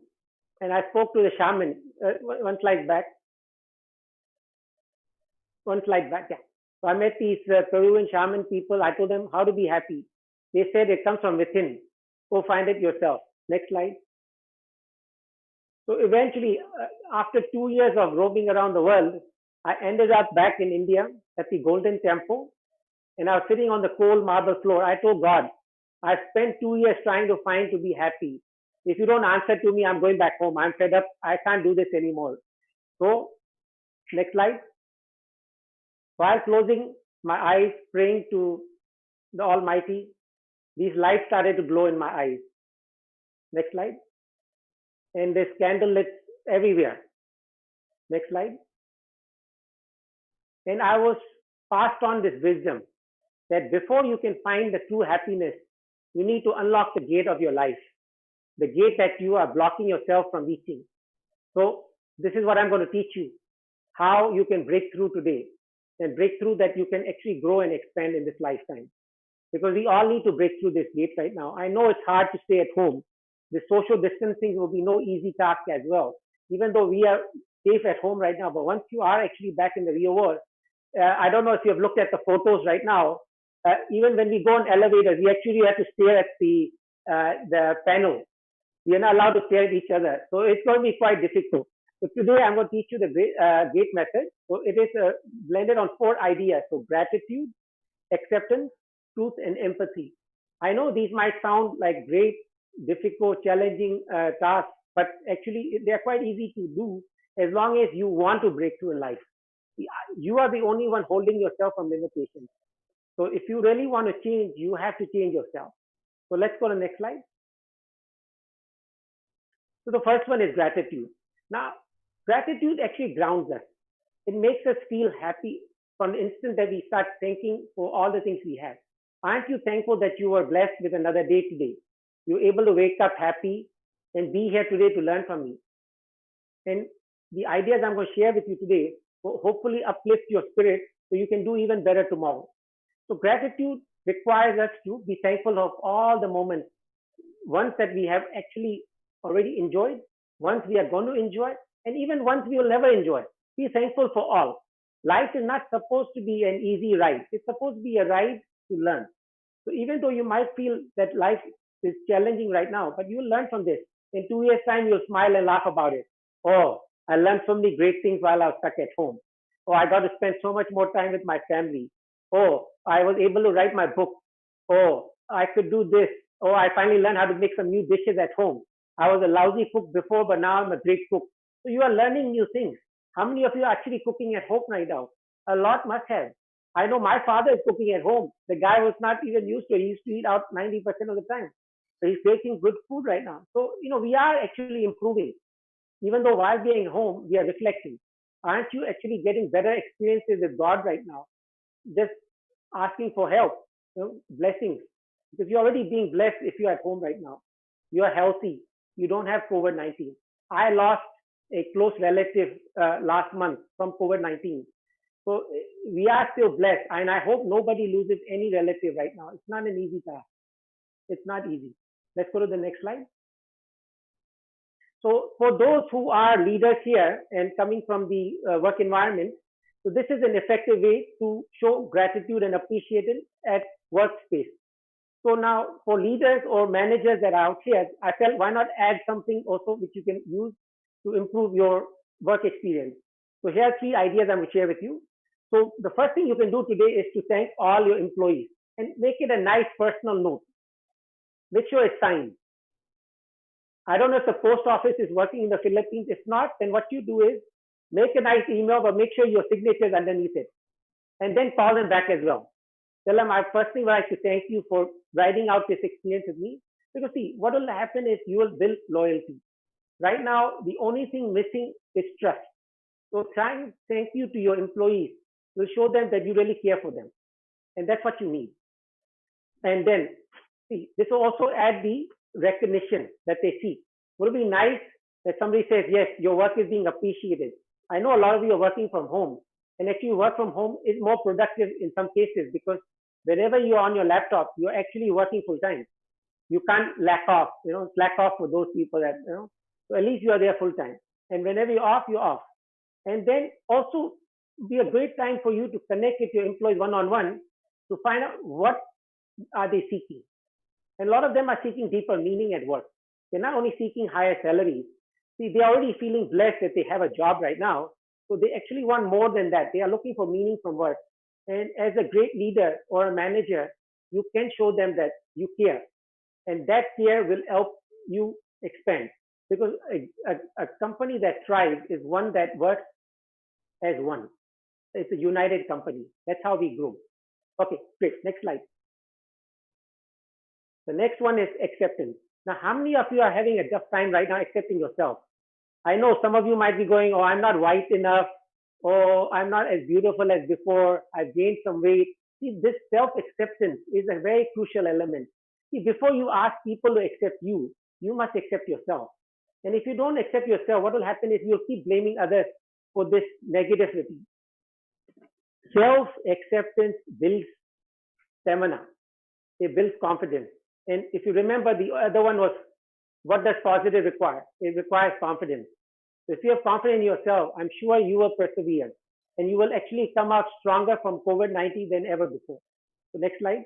and I spoke to the shaman. One slide back. One slide back, yeah. So I met these Peruvian shaman people. I told them how to be happy. They said it comes from within. Go find it yourself. Next slide. So eventually, after 2 years of roaming around the world, I ended up back in India at the Golden Temple, and I was sitting on the cold marble floor. I told God, I spent 2 years trying to find to be happy. If you don't answer to me, I'm going back home. I'm fed up. I can't do this anymore. So, next slide. While closing my eyes, praying to the Almighty, these lights started to glow in my eyes. Next slide. And there's candle lit everywhere. Next slide. And I was passed on this wisdom that before you can find the true happiness, you need to unlock the gate of your life, the gate that you are blocking yourself from reaching. So this is what I'm going to teach you, how you can break through today and break through that you can actually grow and expand in this lifetime. Because we all need to break through this gate right now. I know it's hard to stay at home. The social distancing will be no easy task as well. Even though we are safe at home right now, but once you are actually back in the real world, I don't know if you have looked at the photos right now. Even when we go on elevators, we actually have to stare at the panel. We are not allowed to stare at each other. So it's going to be quite difficult. So today I'm going to teach you the gate method. So it is blended on 4 ideas. So gratitude, acceptance, truth, and empathy. I know these might sound like great, difficult, challenging tasks, but actually they are quite easy to do as long as you want to break through in life. You are the only one holding yourself from limitations. So if you really want to change, you have to change yourself. So let's go to the next slide. So the first one is gratitude. Now, gratitude actually grounds us. It makes us feel happy from the instant that we start thanking for all the things we have. Aren't you thankful that you were blessed with another day today? You're able to wake up happy and be here today to learn from me. And the ideas I'm going to share with you today will hopefully uplift your spirit so you can do even better tomorrow. So gratitude requires us to be thankful of all the moments, ones that we have actually already enjoyed, ones we are going to enjoy, and even ones we will never enjoy. Be thankful for all. Life is not supposed to be an easy ride. It's supposed to be a ride to learn. So even though you might feel that life is challenging right now, but you'll learn from this. In 2 years' time, you'll smile and laugh about it. Oh, I learned so many great things while I was stuck at home. Oh, I got to spend so much more time with my family. Oh, I was able to write my book. Oh, I could do this. Oh, I finally learned how to make some new dishes at home. I was a lousy cook before, but now I'm a great cook. So you are learning new things. How many of you are actually cooking at home right now? A lot must have. I know my father is cooking at home. The guy was not even used to it. He used to eat out 90% of the time. So he's making good food right now. So, we are actually improving. Even though while being home, we are reflecting. Aren't you actually getting better experiences with God right now? Just asking for help, blessings. Because you're already being blessed if you're at home right now. You are healthy. You don't have COVID-19. I lost a close relative last month from COVID-19. So we are still blessed. And I hope nobody loses any relative right now. It's not an easy task. It's not easy. Let's go to the next slide. So for those who are leaders here and coming from the work environment, so this is an effective way to show gratitude and appreciation at workspace. So now for leaders or managers that are out here, I felt why not add something also which you can use to improve your work experience. So here are 3 ideas I'm going to share with you. So the first thing you can do today is to thank all your employees and make it a nice personal note. Make sure it's signed. I don't know if the post office is working in the Philippines. If not, then what you do is make a nice email, but make sure your signature is underneath it. And then call them back as well. Tell them, I personally would like to thank you for riding out this experience with me. Because see, what will happen is you will build loyalty. Right now, the only thing missing is trust. So trying thank you to your employees will show them that you really care for them. And that's what you need. And then, see, this will also add the recognition that they seek. Would it be nice that somebody says, yes, your work is being appreciated. I know a lot of you are working from home, and actually work from home is more productive in some cases because whenever you're on your laptop, you're actually working full time. You can't slack off for those people that, so at least you are there full time. And whenever you're off, you're off. And then also be a great time for you to connect with your employees one-on-one to find out what are they seeking. And a lot of them are seeking deeper meaning at work. They're not only seeking higher salaries. See, they're already feeling blessed that they have a job right now. So they actually want more than that. They are looking for meaning from work. And as a great leader or a manager, you can show them that you care. And that care will help you expand. Because a company that thrives is one that works as one. It's a united company. That's how we grow. Okay, great. Next slide. The next one is acceptance. Now, how many of you are having a tough time right now accepting yourself? I know some of you might be going, oh, I'm not white enough. Oh, I'm not as beautiful as before. I've gained some weight. See, this self-acceptance is a very crucial element. See, before you ask people to accept you, you must accept yourself. And if you don't accept yourself, what will happen is you'll keep blaming others for this negativity. Self-acceptance builds stamina. It builds confidence. And if you remember, the other one was, what does positive require? It requires confidence. So if you have confidence in yourself, I'm sure you will persevere. And you will actually come out stronger from COVID-19 than ever before. So next slide.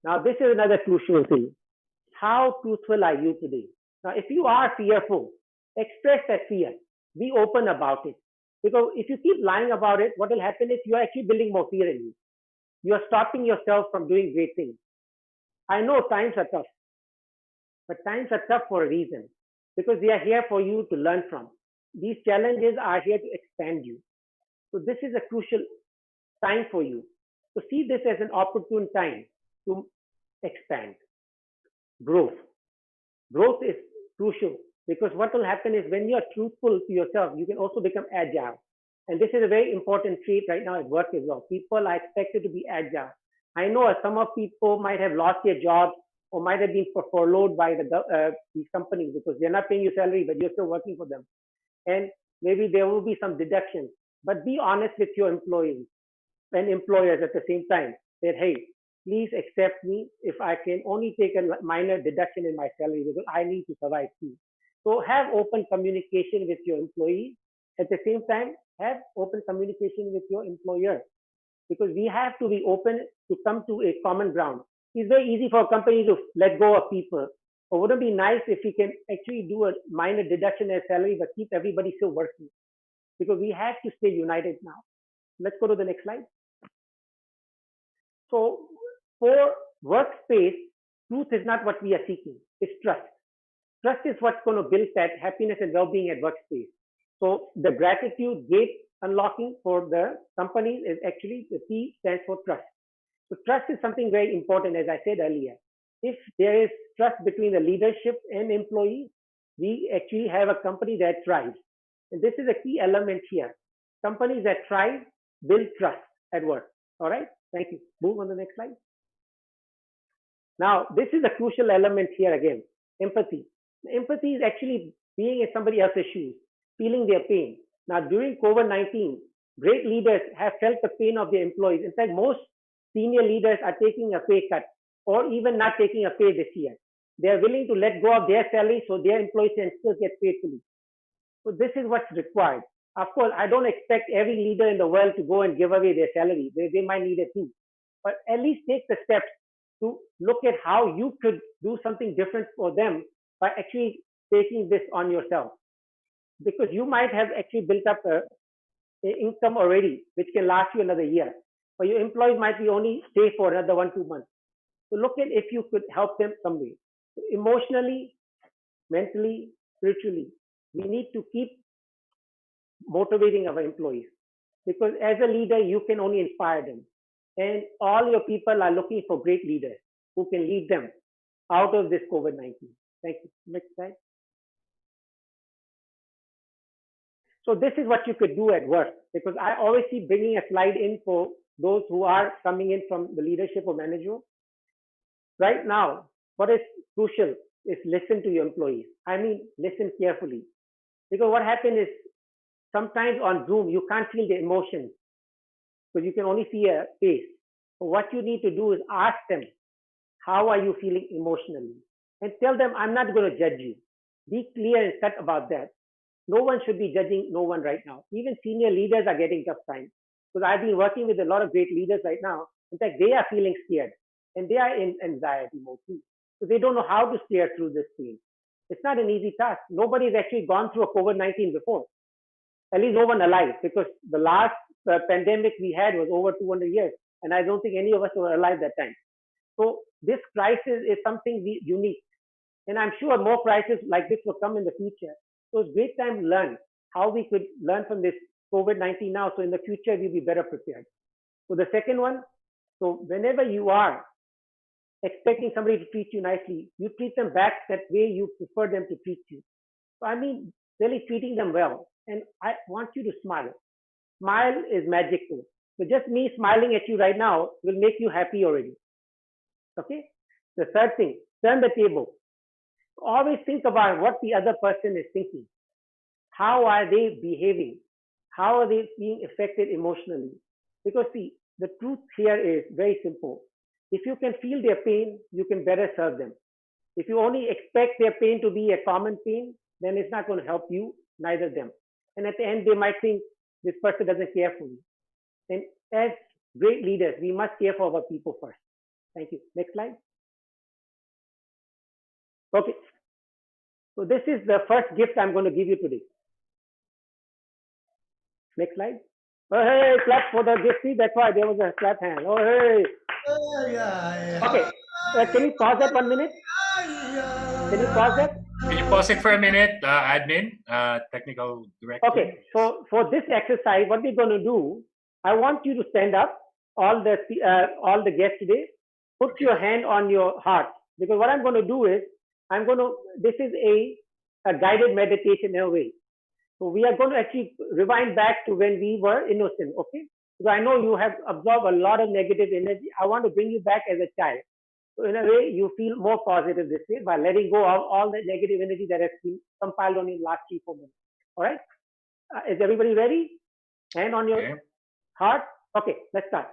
Now, this is another crucial thing. How truthful are you today? Now, if you are fearful, express that fear. Be open about it. Because if you keep lying about it, what will happen is you are actually building more fear in you. You are stopping yourself from doing great things. I know times are tough, but times are tough for a reason, because they are here for you to learn from. These challenges are here to expand you. So this is a crucial time for you. So see this as an opportune time to expand. Growth. Growth is crucial, because what will happen is when you are truthful to yourself, you can also become agile. And this is a very important trait right now at work as well. People are expected to be agile. I know some of people might have lost their jobs or might have been furloughed by these companies because they're not paying you salary, but you're still working for them. And maybe there will be some deductions. But be honest with your employees and employers at the same time. That, hey, please accept me if I can only take a minor deduction in my salary because I need to survive too. So have open communication with your employees. At the same time, have open communication with your employer, because we have to be open to come to a common ground. It's very easy for a company to let go of people. But wouldn't it be nice if we can actually do a minor deduction in salary but keep everybody still working? Because we have to stay united now. Let's go to the next slide. So for workspace, truth is not what we are seeking. It's trust. Trust is what's going to build that happiness and well-being at workspace. So the gratitude gate unlocking for the company is actually the T stands for trust. So trust is something very important, as I said earlier. If there is trust between the leadership and employees, we actually have a company that thrives. And this is a key element here. Companies that thrive build trust at work. All right, thank you. Move on to the next slide. Now, this is a crucial element here again, empathy. Empathy is actually being in somebody else's shoes, feeling their pain. Now, during COVID-19, great leaders have felt the pain of their employees. In fact, most senior leaders are taking a pay cut or even not taking a pay this year. They are willing to let go of their salary so their employees can still get paid fully. So this is what's required. Of course, I don't expect every leader in the world to go and give away their salary. They might need it too. But at least take the steps to look at how you could do something different for them by actually taking this on yourself. Because you might have actually built up an income already, which can last you another year. But your employees might be only stay for another 1-2 months. So look at if you could help them some way. So emotionally, mentally, spiritually, we need to keep motivating our employees. Because as a leader, you can only inspire them. And all your people are looking for great leaders who can lead them out of this COVID-19. Thank you. Next slide. So this is what you could do at work, because I always keep bringing a slide in for those who are coming in from the leadership or manager. Right now, what is crucial is listen to your employees. I mean, listen carefully. Because what happens is sometimes on Zoom, you can't feel the emotions because you can only see a face. So what you need to do is ask them, how are you feeling emotionally? And tell them, I'm not going to judge you. Be clear and cut about that. No one should be judging no one right now. Even senior leaders are getting tough times. Because I've been working with a lot of great leaders right now. In fact, they are feeling scared. and they are in anxiety mode too. So they don't know how to steer through this pain. It's not an easy task. Nobody's actually gone through a COVID-19 before. At least no one alive, because the last pandemic we had was over 200 years, and I don't think any of us were alive that time. So this crisis is something unique, and I'm sure more crises like this will come in the future. So it's great time to learn how we could learn from this COVID-19 now, so in the future we'll be better prepared. So the second one, so whenever you are expecting somebody to treat you nicely, you treat them back that way you prefer them to treat you. So I mean, really treating them well. And I want you to smile. Smile is magical. So just me smiling at you right now will make you happy already. Okay? The third thing, turn the table. Always think about what the other person is thinking. How are they behaving? How are they being affected emotionally? Because see, the truth here is very simple. If you can feel their pain, you can better serve them. If you only expect their pain to be a common pain, then it's not going to help you, neither them. And at the end, they might think this person doesn't care for me. And as great leaders, we must care for our people first. Thank you. Next slide. Okay. So this is the first gift I'm going to give you today. Next slide. Oh, hey, clap for the gift. See, that's why there was a clap hand. Oh, hey. Okay. Can you pause that 1 minute? Can you pause that? Can you pause it for a minute, admin, technical director? Okay. So for this exercise, what we're going to do, I want you to stand up, all the guests today. Put your hand on your heart, because what I'm going to do is, this is a guided meditation in a way. So we are going to actually rewind back to when we were innocent, okay? So I know you have absorbed a lot of negative energy. I want to bring you back as a child. So in a way, you feel more positive this way by letting go of all the negative energy that has been compiled on you last 3-4 months. All right? Is everybody ready? Hand on your heart. Okay, let's start.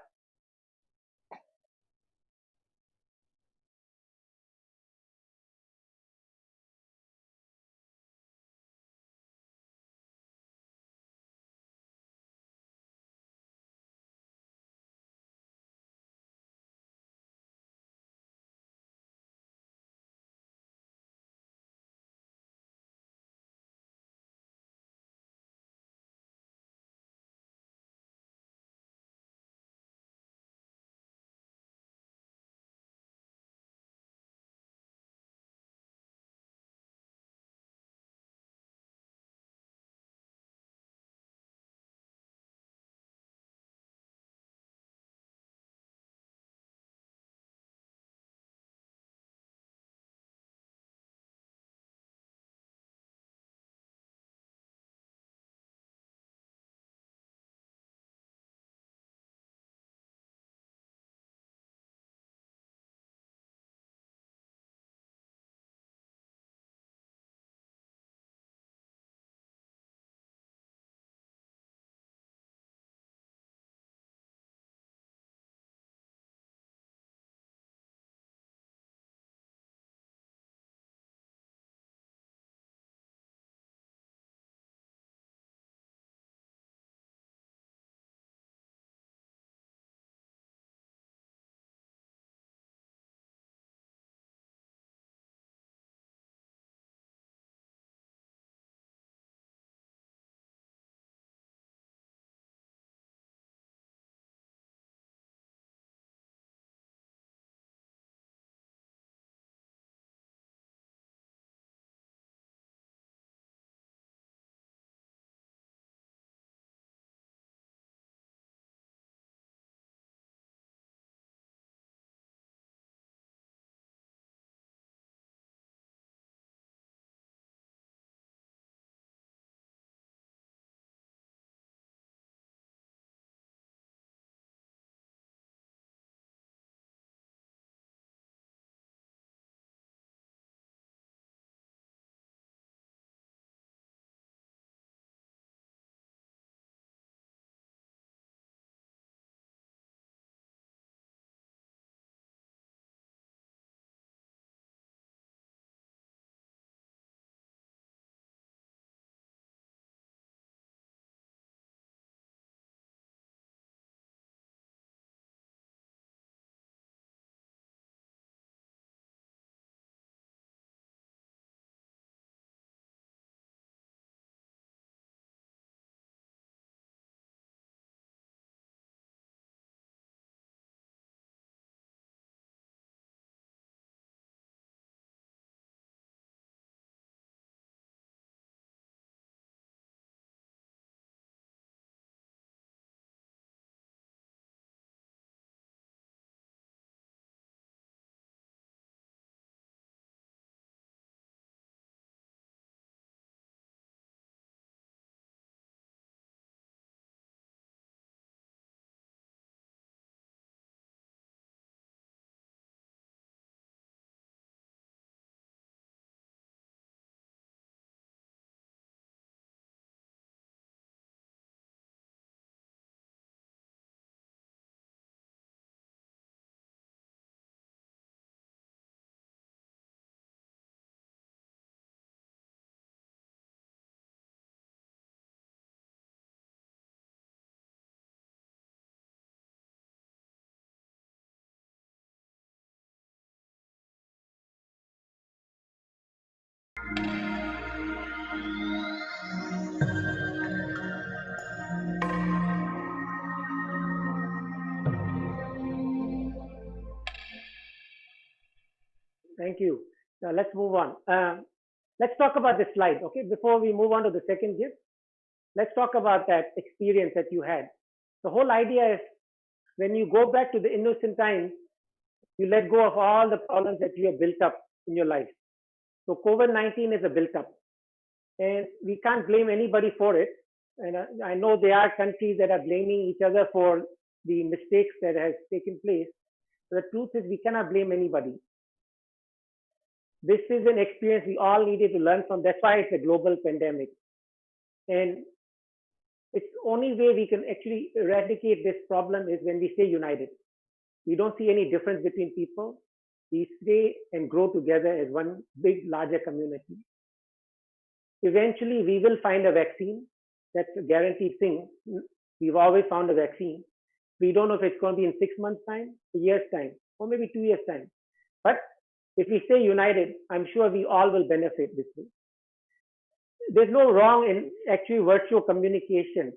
Thank you. Now let's move on. Let's talk about this slide, okay? Before we move on to the second gift, let's talk about that experience that you had. The whole idea is when you go back to the innocent times, you let go of all the problems that you have built up in your life. So COVID-19 is a built up, and we can't blame anybody for it. And I know there are countries that are blaming each other for the mistakes that has taken place. But the truth is we cannot blame anybody. This is an experience we all needed to learn from. That's why it's a global pandemic. And it's the only way we can actually eradicate this problem is when we stay united. We don't see any difference between people. We stay and grow together as one big, larger community. Eventually, we will find a vaccine. That's a guaranteed thing. We've always found a vaccine. We don't know if it's going to be in 6 months' time, a year's time, or maybe 2 years' time. But if we stay united, I'm sure we all will benefit this way. There's no wrong in actually virtual communication.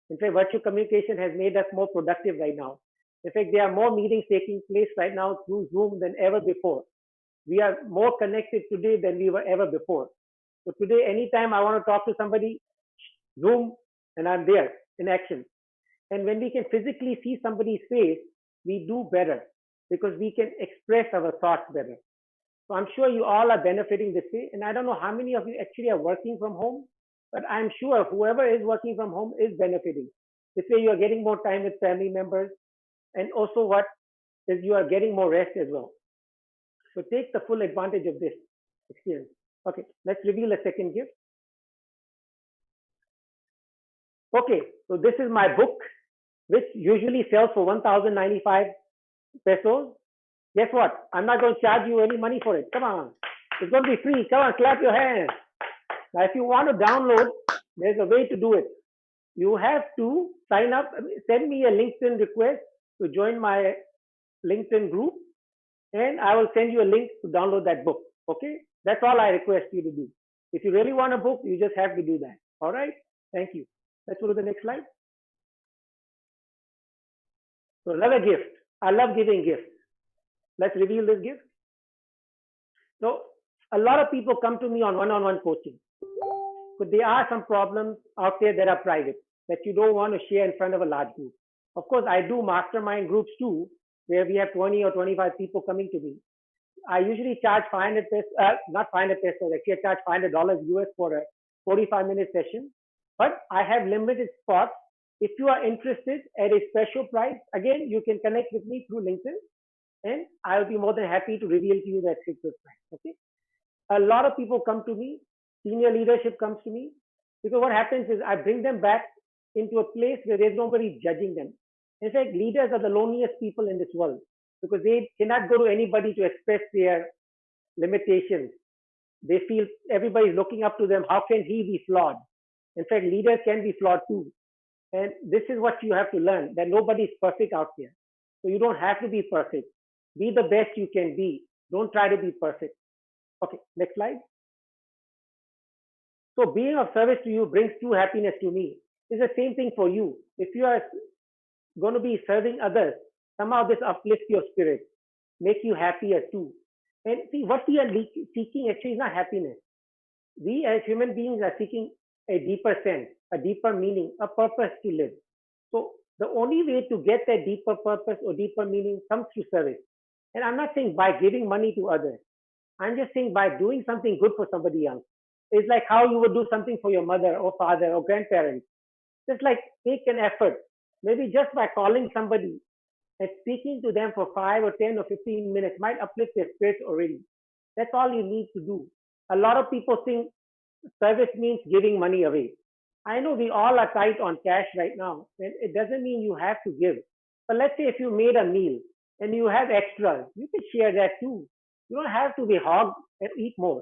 In fact, virtual communication has made us more productive right now. In fact, there are more meetings taking place right now through Zoom than ever before. We are more connected today than we were ever before. So today, anytime I want to talk to somebody, Zoom, and I'm there in action. And when we can physically see somebody's face, we do better because we can express our thoughts better. So I'm sure you all are benefiting this way. And I don't know how many of you actually are working from home, but I'm sure whoever is working from home is benefiting. This way you are getting more time with family members. And also what is you are getting more rest as well. So take the full advantage of this experience. Okay, let's reveal a second gift. Okay, so this is my book, which usually sells for 1,095 pesos. Guess what? I'm not going to charge you any money for it. Come on. It's going to be free. Come on, clap your hands. Now, if you want to download, there's a way to do it. You have to sign up, send me a LinkedIn request to join my LinkedIn group, and I will send you a link to download that book. Okay? That's all I request you to do. If you really want a book, you just have to do that. All right? Thank you. Let's go to the next slide. So another gift. I love giving gifts. Let's reveal this gift. So a lot of people come to me on one-on-one coaching. But there are some problems out there that are private that you don't want to share in front of a large group. Of course, I do mastermind groups too, where we have 20 or 25 people coming to me. I usually charge 500 pesos, not 500 pesos, actually I charge $500 US for a 45-minute session. But I have limited spots. If you are interested at a special price, again, you can connect with me through LinkedIn, and I'll be more than happy to reveal to you that secret price. Okay. A lot of people come to me, senior leadership comes to me, because what happens is I bring them back into a place where there's nobody judging them. In fact, leaders are the loneliest people in this world because they cannot go to anybody to express their limitations. They feel everybody's looking up to them. How can he be flawed? In fact, leaders can be flawed too. And this is what you have to learn, that nobody is perfect out there. So you don't have to be perfect. Be the best you can be. Don't try to be perfect. Okay, next slide. So being of service to you brings true happiness to me. It's the same thing for you. If you are going to be serving others, somehow this uplifts your spirit, make you happier too. And see, what we are seeking actually is not happiness. We as human beings are seeking a deeper sense, a deeper meaning, a purpose to live. So the only way to get that deeper purpose or deeper meaning comes through service. And I'm not saying by giving money to others. I'm just saying by doing something good for somebody else. It's like how you would do something for your mother or father or grandparents. Just like take an effort, maybe just by calling somebody and speaking to them for 5 or 10 or 15 minutes might uplift their spirits already. That's all you need to do. A lot of people think service means giving money away. I know we all are tight on cash right now, and it doesn't mean you have to give. But let's say if you made a meal and you have extras, you can share that too. You don't have to be hog and eat more.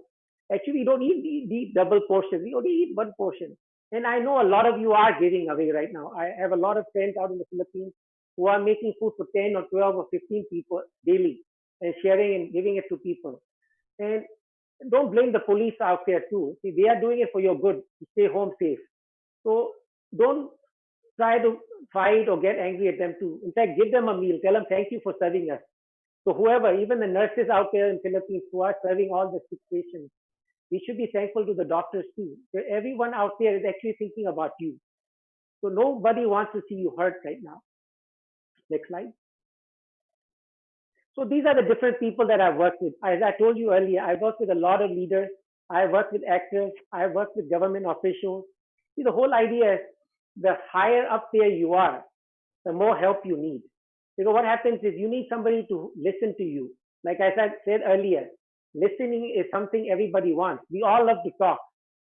Actually, you don't eat double portions. You only eat one portion. And I know a lot of you are giving away right now. I have a lot of friends out in the Philippines who are making food for 10 or 12 or 15 people daily and sharing and giving it to people. And don't blame the police out there too. See, they are doing it for your good to stay home safe. So don't try to fight or get angry at them too. In fact, give them a meal. Tell them thank you for serving us. So whoever, even the nurses out there in Philippines who are serving all the sick patients, we should be thankful to the doctors too. Everyone out there is actually thinking about you. So nobody wants to see you hurt right now. Next slide. So these are the different people that I've worked with. As I told you earlier, I worked with a lot of leaders. I worked with actors. I worked with government officials. See, the whole idea is the higher up there you are, the more help you need. Because what happens is you need somebody to listen to you. Like I said earlier, listening is something everybody wants. We all love to talk.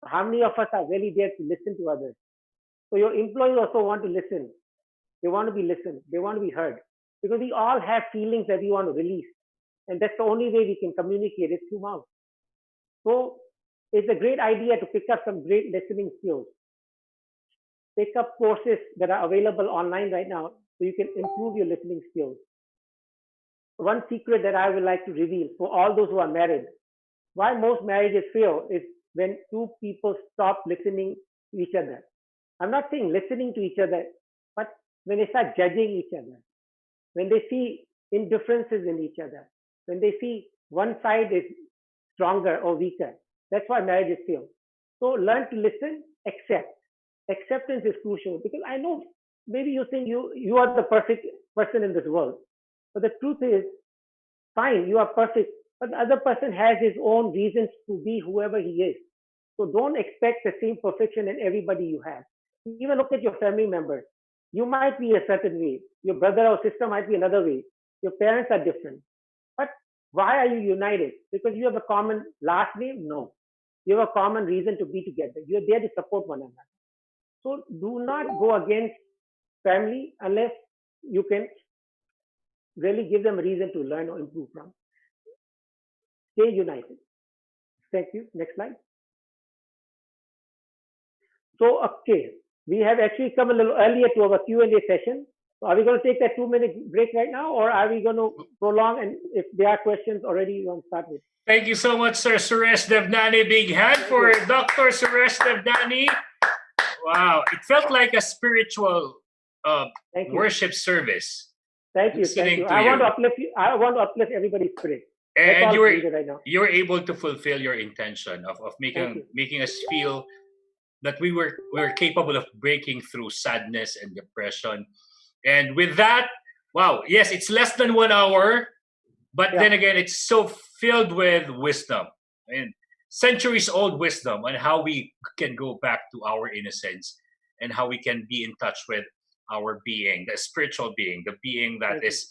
How many of us are really there to listen to others? So your employees also want to listen. They want to be listened. They want to be heard. Because we all have feelings that we want to release. And that's the only way we can communicate is through mouth. So it's a great idea to pick up some great listening skills. Pick up courses that are available online right now so you can improve your listening skills. One secret that I would like to reveal for all those who are married, why most marriages fail is when two people stop listening to each other. I'm not saying listening to each other, but when they start judging each other, when they see indifferences in each other, when they see one side is stronger or weaker, that's why marriages fail. So learn to listen, accept. Acceptance is crucial because I know maybe you think you are the perfect person in this world. But the truth is, fine, you are perfect, but the other person has his own reasons to be whoever he is. So don't expect the same perfection in everybody you have. Even look at your family members. You might be a certain way. Your brother or sister might be another way. Your parents are different. But why are you united? Because you have a common last name? No. You have a common reason to be together. You're there to support one another. So do not go against family unless you can really give them a reason to learn or improve from. Stay united. Thank you. Next slide. So, okay, we have actually come a little earlier to our Q&A session. So are we going to take that 2-minute break right now, or are we going to prolong? And if there are questions already, you want to start with. Thank you so much, Sir Suresh Devnani. Big hand for Dr. Suresh Devnani. Wow, it felt like a spiritual worship service. Thank you. Thank you. I want to uplift everybody's spirit. And you were able to fulfill your intention of making us feel that we were capable of breaking through sadness and depression. And with that, wow, yes, it's less than 1 hour, but then again, it's so filled with wisdom and centuries-old wisdom on how we can go back to our innocence and how we can be in touch with our being, the spiritual being, the being that is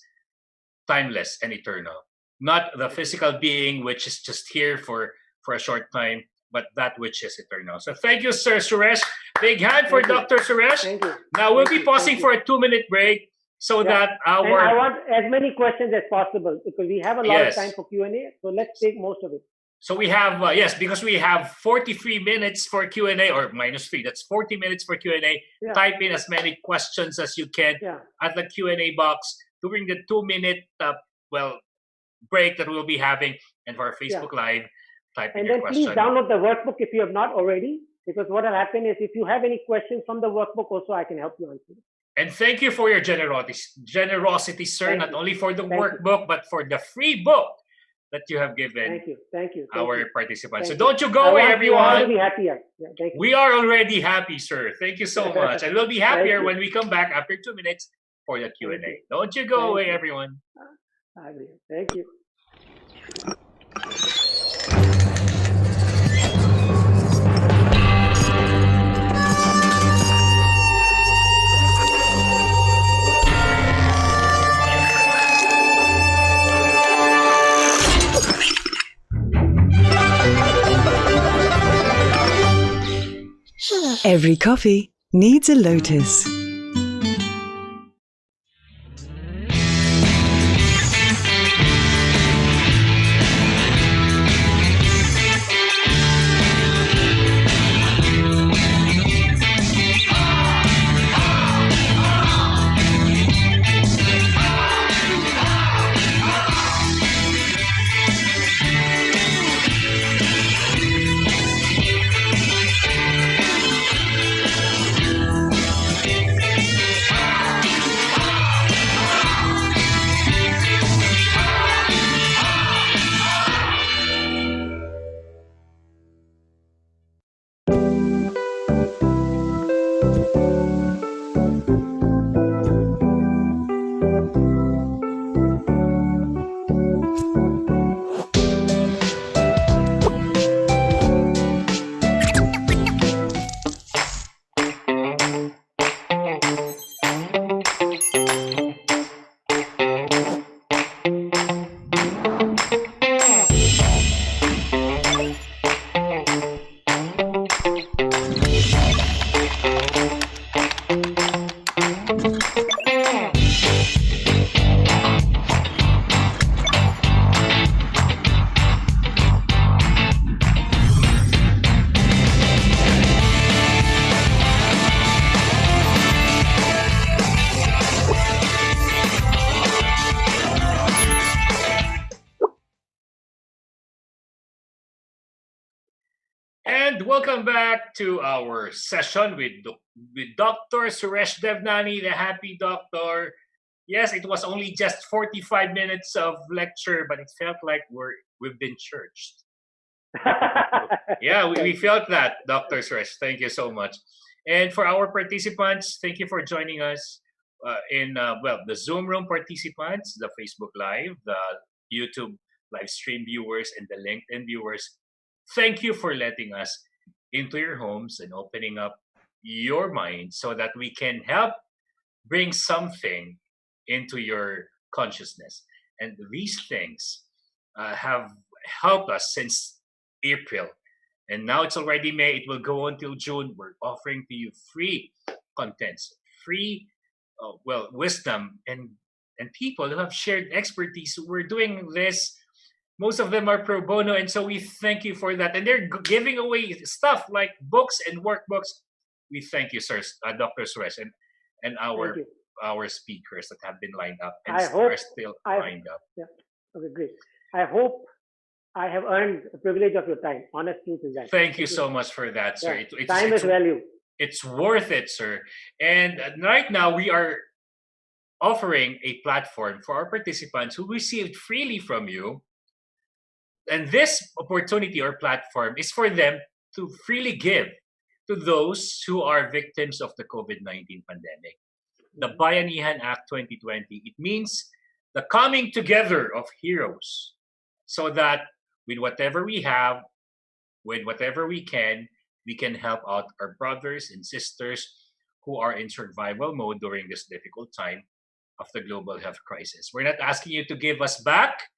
timeless and eternal. Not the physical being which is just here for a short time, but that which is eternal. So thank you, Sir Suresh. Big hand for Dr. Suresh. Thank you. Now we'll be pausing for a 2-minute break so that our... And I want as many questions as possible because we have a lot of time for Q&A. So let's take most of it. So we have, because we have 43 minutes for Q&A, or -3, that's 40 minutes for Q&A. Type in as many questions as you can at the Q&A box during the 2-minute, break that we'll be having. And for our Facebook Live, type in your question. And then please download the workbook if you have not already, because what will happen is if you have any questions from the workbook also, I can help you answer. And thank you for your generosity, sir, not only for the workbook, but for the free book that you have given our participants. So don't you go away, everyone. We are already happier. We are already happy, sir. Thank you so much. And we'll be happier when we come back after 2 minutes for the Q&A. Don't you go away, everyone. Thank you. Every coffee needs a lotus. And welcome back to our session with Dr. Suresh Devnani, the happy doctor. Yes, it was only just 45 minutes of lecture, but it felt like we've been churched. Yeah, we felt that, Dr. Suresh. Thank you so much. And for our participants, thank you for joining us the Zoom room participants, the Facebook Live, the YouTube live stream viewers, and the LinkedIn viewers. Thank you for letting us into your homes and opening up your mind so that we can help bring something into your consciousness. And these things have helped us since April. And now it's already May. It will go until June. We're offering to you free contents, free wisdom, and people who have shared expertise. We're doing this. Most of them are pro bono, and so we thank you for that. And they're giving away stuff like books and workbooks. We thank you, sir, Dr. Suresh, and our speakers that have been lined up and are still lined up. Yeah. Okay, great. I hope I have earned the privilege of your time. Honest truth is that. Thank you so much for that, sir. Yeah. Time is value. It's worth it, sir. And right now we are offering a platform for our participants who received freely from you. And this opportunity or platform is for them to freely give to those who are victims of the COVID-19 pandemic. The Bayanihan Act 2020, it means the coming together of heroes so that with whatever we have, with whatever we can help out our brothers and sisters who are in survival mode during this difficult time of the global health crisis. We're not asking you to give us back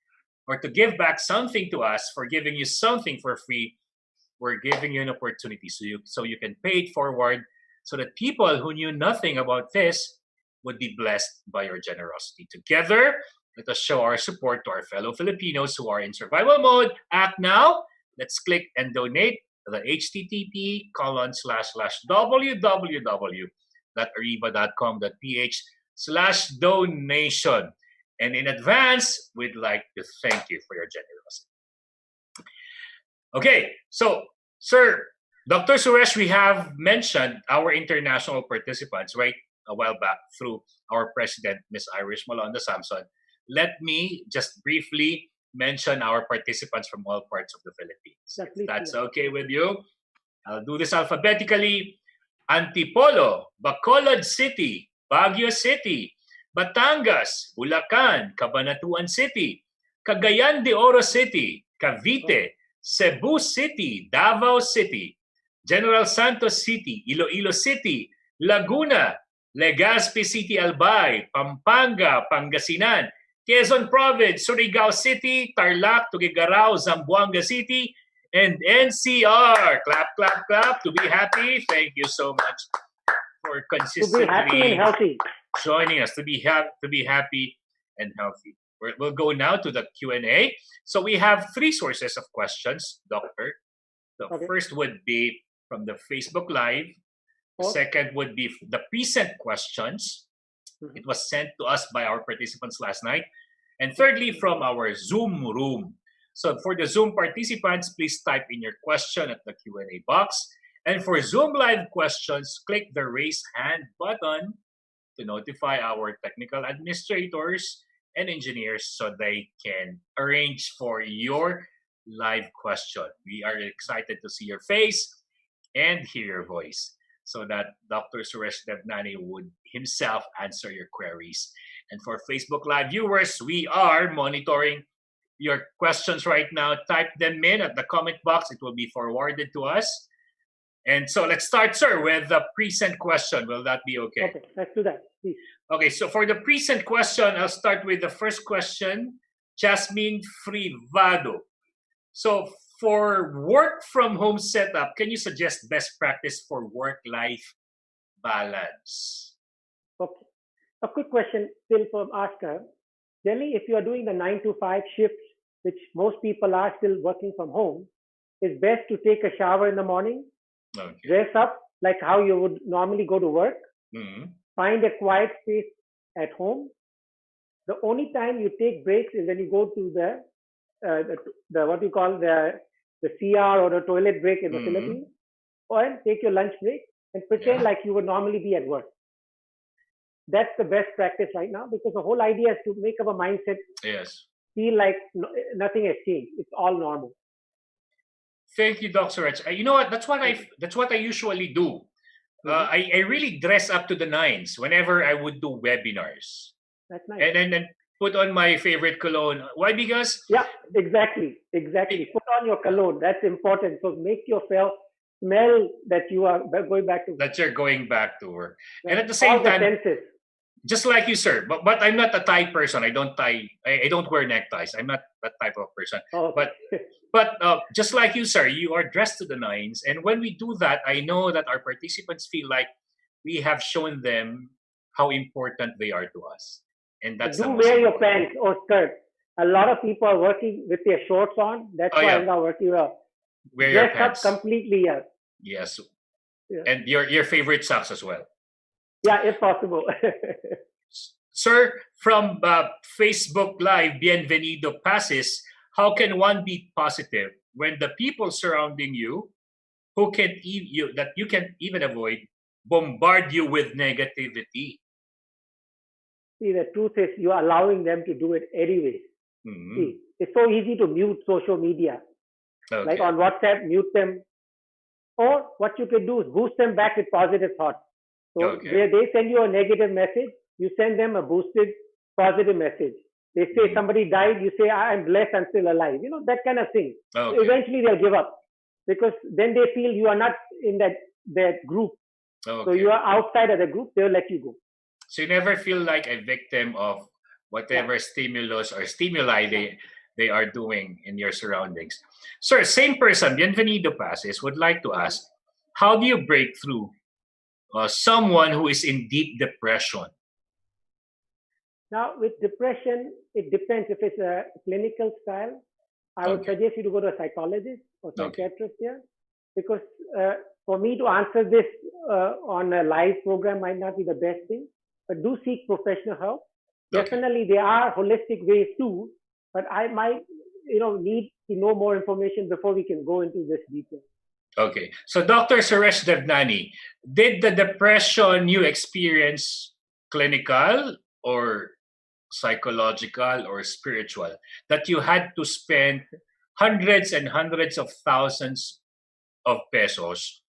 or to give back something to us for giving you something for free. We're giving you an opportunity so you can pay it forward so that people who knew nothing about this would be blessed by your generosity. Together, let us show our support to our fellow Filipinos who are in survival mode. Act now. Let's click and donate the http://www.ariva.com.ph/donation. And in advance, we'd like to thank you for your generosity. Okay, so, sir, Dr. Suresh, we have mentioned our international participants right a while back through our president, Ms. Irish Malonda Samson. Let me just briefly mention our participants from all parts of the Philippines. If that's okay with you. I'll do this alphabetically. Antipolo, Bacolod City, Baguio City, Batangas, Bulacan, Cabanatuan City, Cagayan de Oro City, Cavite, Cebu City, Davao City, General Santos City, Iloilo City, Laguna, Legazpi City, Albay, Pampanga, Pangasinan, Quezon Province, Surigao City, Tarlac, Tuguegarao, Zamboanga City, and NCR. Clap, clap, clap. To be happy. Thank you so much for consistently to be happy and healthy. Joining us. To be happy and healthy. We'll go now to the Q&A. So we have three sources of questions, Doctor. The first would be from the Facebook Live. The second would be the present questions. It was sent to us by our participants last night. And thirdly, from our Zoom room. So for the Zoom participants, please type in your question at the Q&A box. And for Zoom Live questions, click the raise hand button to notify our technical administrators and engineers so they can arrange for your live question. We are excited to see your face and hear your voice so that Dr. Suresh Devnani would himself answer your queries. And for Facebook Live viewers, we are monitoring your questions right now. Type them in at the comment box. It will be forwarded to us. And so let's start, sir, with the present question. Will that be okay? Okay, let's do that, please. Okay, so for the present question, I'll start with the first question. Jasmine Frivado. So for work from home setup, can you suggest best practice for work-life balance? Okay. A quick question still from Oscar. Generally, if you are doing the 9 to 5 shifts, which most people are still working from home, it's best to take a shower in the morning, dress up like how you would normally go to work, find a quiet space at home. The only time you take breaks is when you go to the what you call the the CR or the toilet break in the Philippines, or take your lunch break and pretend like you would normally be at work. That's the best practice right now, because the whole idea is to make up a mindset, feel like nothing has changed. It's all normal. Thank you, Dr. Suresh. You know what? That's what I usually do. I really dress up to the nines whenever I would do webinars. That's nice. And then put on my favorite cologne. Why? Because exactly. Put on your cologne. That's important. So make yourself smell that you are going back to work. That you're going back to work. Yeah. And at the same time, senses. Just like you, sir. But I'm not a tie person. I don't wear neckties. I'm not that type of person. But just like you, sir, you are dressed to the nines. And when we do that, I know that our participants feel like we have shown them how important they are to us. And that's do wear your pants or skirt. A lot of people are working with their shorts on. That's why I'm not working well. Wear Dress your pants up completely. Yes. And your favorite socks as well. Yeah, if possible. Sir, from Facebook Live, Bienvenido passes. How can one be positive when the people surrounding you, that you can even avoid, bombard you with negativity? See, the truth is you are allowing them to do it anyway. See, it's so easy to mute social media. Like on WhatsApp, mute them. Or what you can do is boost them back with positive thoughts. So where they send you a negative message, you send them a boosted positive message. They say somebody died, you say, I'm blessed, I'm still alive. You know, that kind of thing. So eventually they'll give up, because then they feel you are not in that group. So you are outside of the group, they'll let you go. So you never feel like a victim of whatever stimulus or stimuli they are doing in your surroundings. Sir, same person, Bienvenido passes, would like to ask, how do you break through someone who is in deep depression? Now, with depression, it depends. If it's a clinical style, I would suggest you to go to a psychologist or psychiatrist here, because for me to answer this on a live program might not be the best thing, but do seek professional help. Definitely, there are holistic ways too, but I might, need to know more information before we can go into this detail. Okay. So, Dr. Suresh Devnani, did the depression you experience clinical or psychological or spiritual, that you had to spend hundreds and hundreds of thousands of pesos,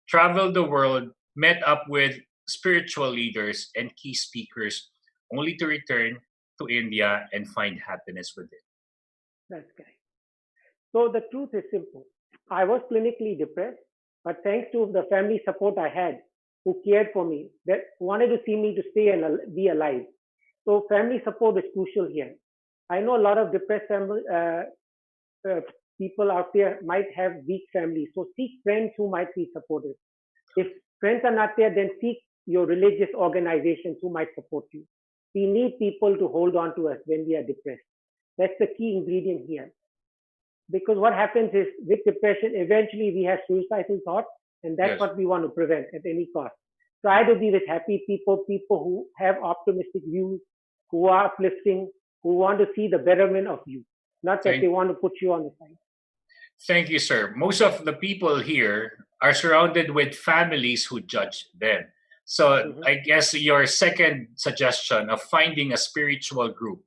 travel the world, met up with spiritual leaders and key speakers, only to return to India and find happiness with it? That's correct. So the truth is simple. I was clinically depressed, but thanks to the family support I had, who cared for me, that wanted to see me to stay and be alive. So family support is crucial here. I know a lot of depressed people out there might have weak families. So seek friends who might be supportive. If friends are not there, then seek your religious organizations who might support you. We need people to hold on to us when we are depressed. That's the key ingredient here. Because what happens is, with depression, eventually we have suicidal thoughts, and that's what we want to prevent at any cost. Try to be with happy people who have optimistic views, who are uplifting, who want to see the betterment of you, not that they want to put you on the side. Thank you, sir. Most of the people here are surrounded with families who judge them. So I guess your second suggestion of finding a spiritual group,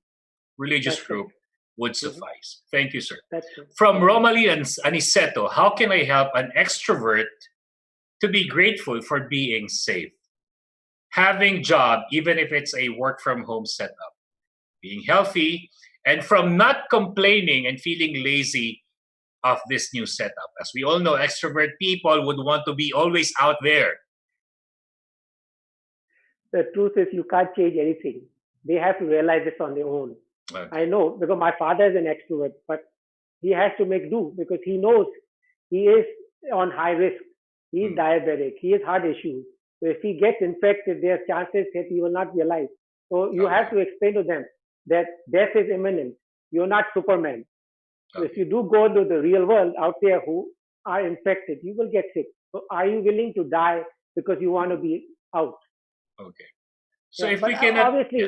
religious group, would suffice. Thank you, sir. From Romalie and Aniceto, how can I help an extrovert to be grateful for being safe, having job, even if it's a work from home setup, being healthy, and from not complaining and feeling lazy of this new setup? As we all know, extrovert people would want to be always out there. The truth is, you can't change anything. They have to realize this on their own. I know, because my father is an extrovert, but he has to make do, because he knows he is on high risk. He is diabetic. He has heart issues. So if he gets infected, there are chances that he will not be alive. So you have to explain to them that death is imminent. You're not Superman. So if you do go into the real world out there who are infected, you will get sick. So are you willing to die because you want to be out? Okay. So if we cannot, obviously,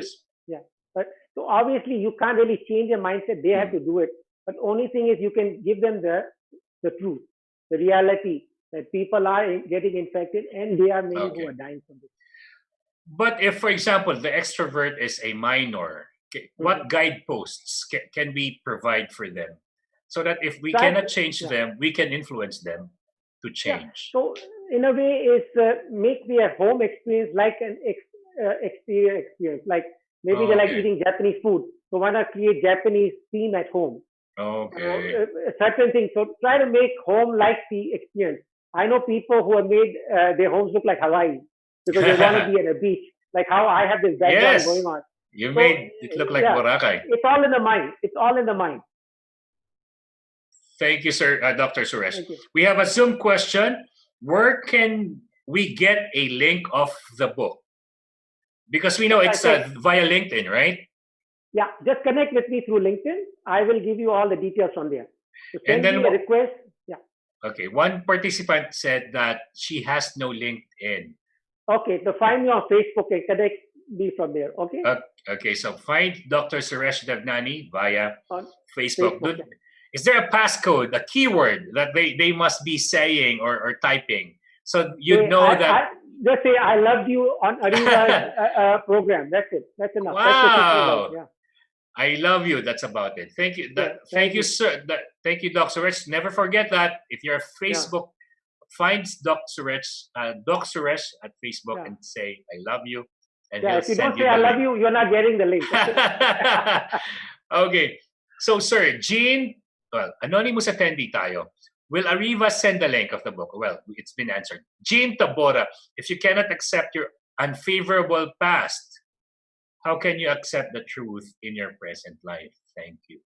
but so obviously you can't really change their mindset. They have to do it. But only thing is, you can give them the the truth, the reality that people are getting infected and there are many who are dying from this. But if, for example, the extrovert is a minor, what guideposts can we provide for them? So that if we cannot change them, we can influence them to change. So in a way, it's make their home experience like an exterior experience. Like maybe they like eating Japanese food. So why not create Japanese theme at home? Okay. Certain things. So try to make home like the experience. I know people who have made their homes look like Hawaii because they want to be at a beach. Like how I have this background going on. You made it look like Boracay. It's all in the mind. It's all in the mind. Thank you, sir, Dr. Suresh. We have a Zoom question. Where can we get a link of the book? Because we know it's via LinkedIn, right? Yeah, just connect with me through LinkedIn. I will give you all the details on there. So send and then me a request. Yeah. Okay. One participant said that she has no LinkedIn. Okay, so find me on Facebook and connect me from there. Okay. Okay. So find Dr. Suresh Devnani via on Facebook. Is there a passcode, a keyword that they must be saying or typing? So you know that. Just say I love you on Ariva's program. That's it. That's enough. Wow. That's I love you. That's about it. Thank you. Thank you, sir. Thank you, Dr. Suresh. Never forget that. If you're Facebook, find Dr. Suresh at Facebook and say I love you. And he'll if you send don't say I love you, you're not getting the link. Okay. So, sir, Jean, anonymous attendee tayo. Will Ariva send the link of the book? Well, it's been answered. Jean Tabora, if you cannot accept your unfavorable past, how can you accept the truth in your present life? Thank you.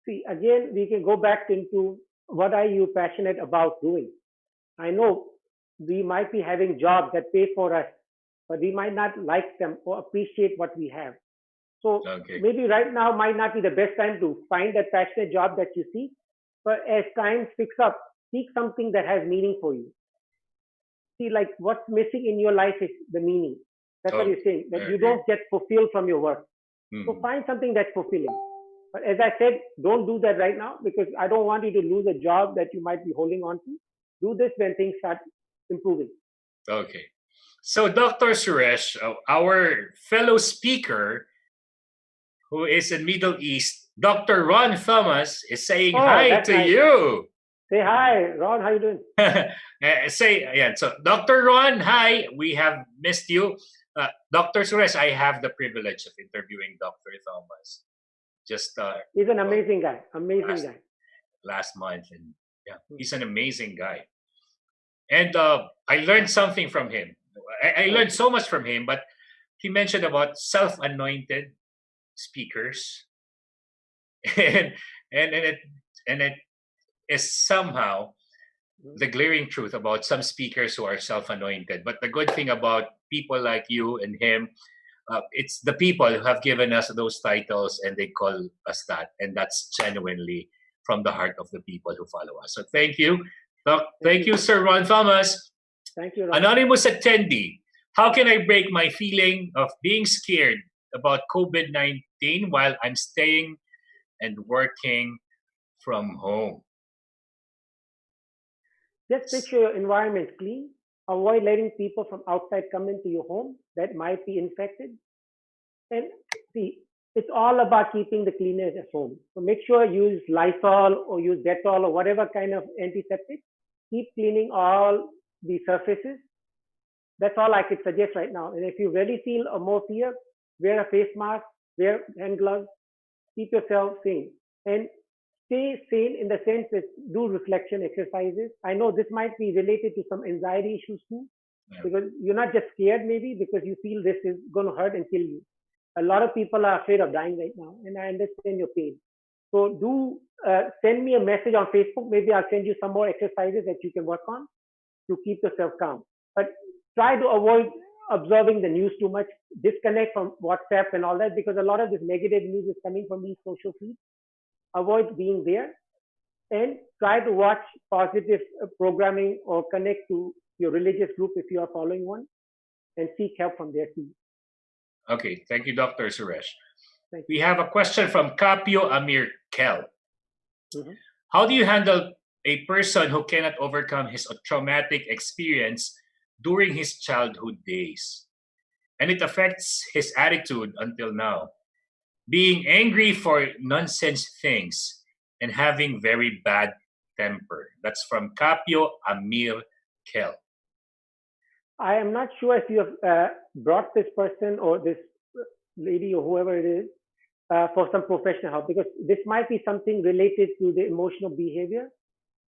See, again, we can go back into what are you passionate about doing? I know we might be having jobs that pay for us, but we might not like them or appreciate what we have. So maybe right now might not be the best time to find that passionate job that you seek. But as time picks up, seek something that has meaning for you. See, like what's missing in your life is the meaning. That's what you're saying, that you don't get fulfilled from your work. So find something that's fulfilling. But as I said, don't do that right now because I don't want you to lose a job that you might be holding on to. Do this when things start improving. Okay. So Dr. Suresh, our fellow speaker who is in Middle East, Dr. Ron Thomas is saying hi to you. Say hi, Ron. How you doing? So Dr. Ron, hi. We have missed you. Dr. Suresh, I have the privilege of interviewing Dr. Thomas. He's an amazing guy. Last month, and he's an amazing guy. And I learned something from him. I learned so much from him, but he mentioned about self-anointed speakers. and it is somehow the glaring truth about some speakers who are self-anointed. But the good thing about people like you and him, it's the people who have given us those titles and they call us that. And that's genuinely from the heart of the people who follow us. So thank you. Thank you, Sir Ron Thomas. Thank you, Ron. Anonymous attendee, how can I break my feeling of being scared about COVID-19 while I'm staying and working from home? Just make sure your environment is clean. Avoid letting people from outside come into your home that might be infected. And see, it's all about keeping the cleanliness at home. So make sure you use Lysol or use Dettol or whatever kind of antiseptic. Keep cleaning all the surfaces. That's all I could suggest right now. And if you really feel a more fear, wear a face mask, wear hand gloves, keep yourself sane. And stay sane in the sense that do reflection exercises. I know this might be related to some anxiety issues too, because you're not just scared maybe because you feel this is going to hurt and kill you. A lot of people are afraid of dying right now, and I understand your pain. So do send me a message on Facebook. Maybe I'll send you some more exercises that you can work on to keep yourself calm. But try to avoid observing the news too much. Disconnect from WhatsApp and all that because a lot of this negative news is coming from these social feeds. Avoid being there and try to watch positive programming or connect to your religious group if you are following one and seek help from there too. Okay, thank you, Dr. Suresh. We have a question from Capio Amir Kel. How do you handle a person who cannot overcome his traumatic experience during his childhood days? And it affects his attitude until now. Being angry for nonsense things and having very bad temper. That's from Capio Amir Kel. I am not sure if you have brought this person or this lady or whoever it is for some professional help, because this might be something related to the emotional behavior,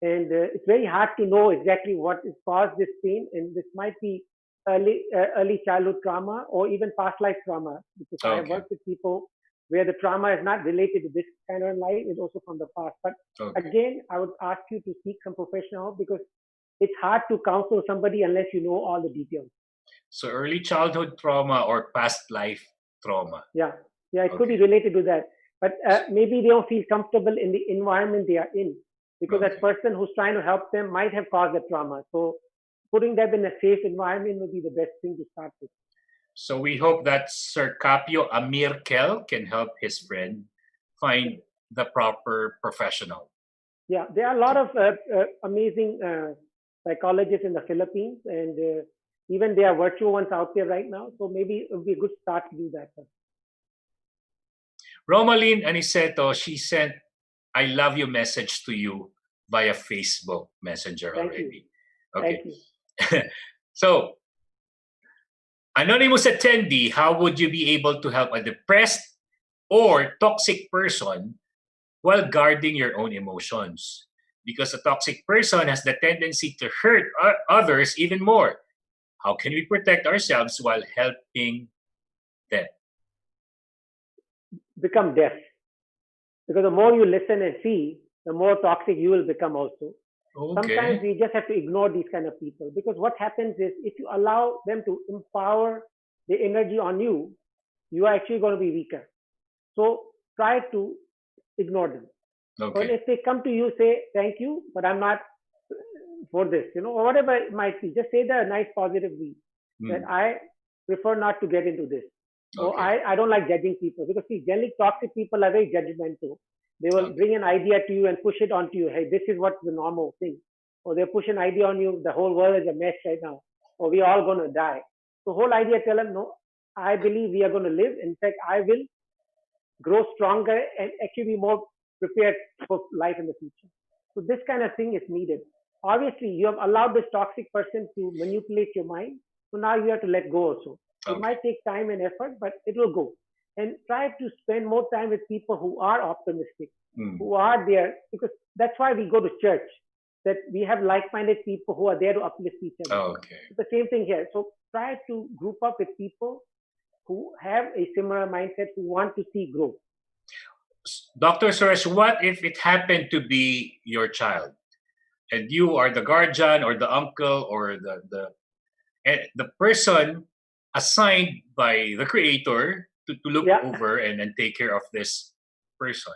and it's very hard to know exactly what has caused this pain, and this might be early childhood trauma or even past life trauma, because I have worked with people where the trauma is not related to this kind of life, it's also from the past. But again, I would ask you to seek some professional help, because it's hard to counsel somebody unless you know all the details. So early childhood trauma or past life trauma. Yeah, it could be related to that. But maybe they don't feel comfortable in the environment they are in, because that person who's trying to help them might have caused the trauma. So putting them in a safe environment would be the best thing to start with. So we hope that Sir Capio Amir Kel can help his friend find the proper professional. Yeah, there are a lot of amazing psychologists in the Philippines, and even there are virtual ones out there right now. So maybe it would be a good start to do that. Romaline Aniceto, she sent "I love you" message to you via Facebook Messenger already. Okay. Thank you. So, anonymous attendee, how would you be able to help a depressed or toxic person while guarding your own emotions? Because a toxic person has the tendency to hurt others even more. How can we protect ourselves while helping them? Become deaf. Because the more you listen and see, the more toxic you will become also. Sometimes we just have to ignore these kind of people, because what happens is if you allow them to empower the energy on you, you are actually going to be weaker. So try to ignore them. Or if they come to you, say, thank you, but I'm not for this, or whatever it might be. Just say that nice positive way that I prefer not to get into this. Or I don't like judging people, because see, generally toxic people are very judgmental. They will bring an idea to you and push it onto you. Hey, this is what's the normal thing. Or they push an idea on you, the whole world is a mess right now. Or we're all going to die. So whole idea, tell them, no, I believe we are going to live. In fact, I will grow stronger and actually be more prepared for life in the future. So this kind of thing is needed. Obviously, you have allowed this toxic person to manipulate your mind. So now you have to let go also. It might take time and effort, but it will go. And try to spend more time with people who are optimistic, who are there, because that's why we go to church, that we have like-minded people who are there to uplift each other. It's the same thing here. So try to group up with people who have a similar mindset, who want to see growth. Dr. Suresh, what if it happened to be your child and you are the guardian or the uncle or the person assigned by the creator to look over and take care of this person?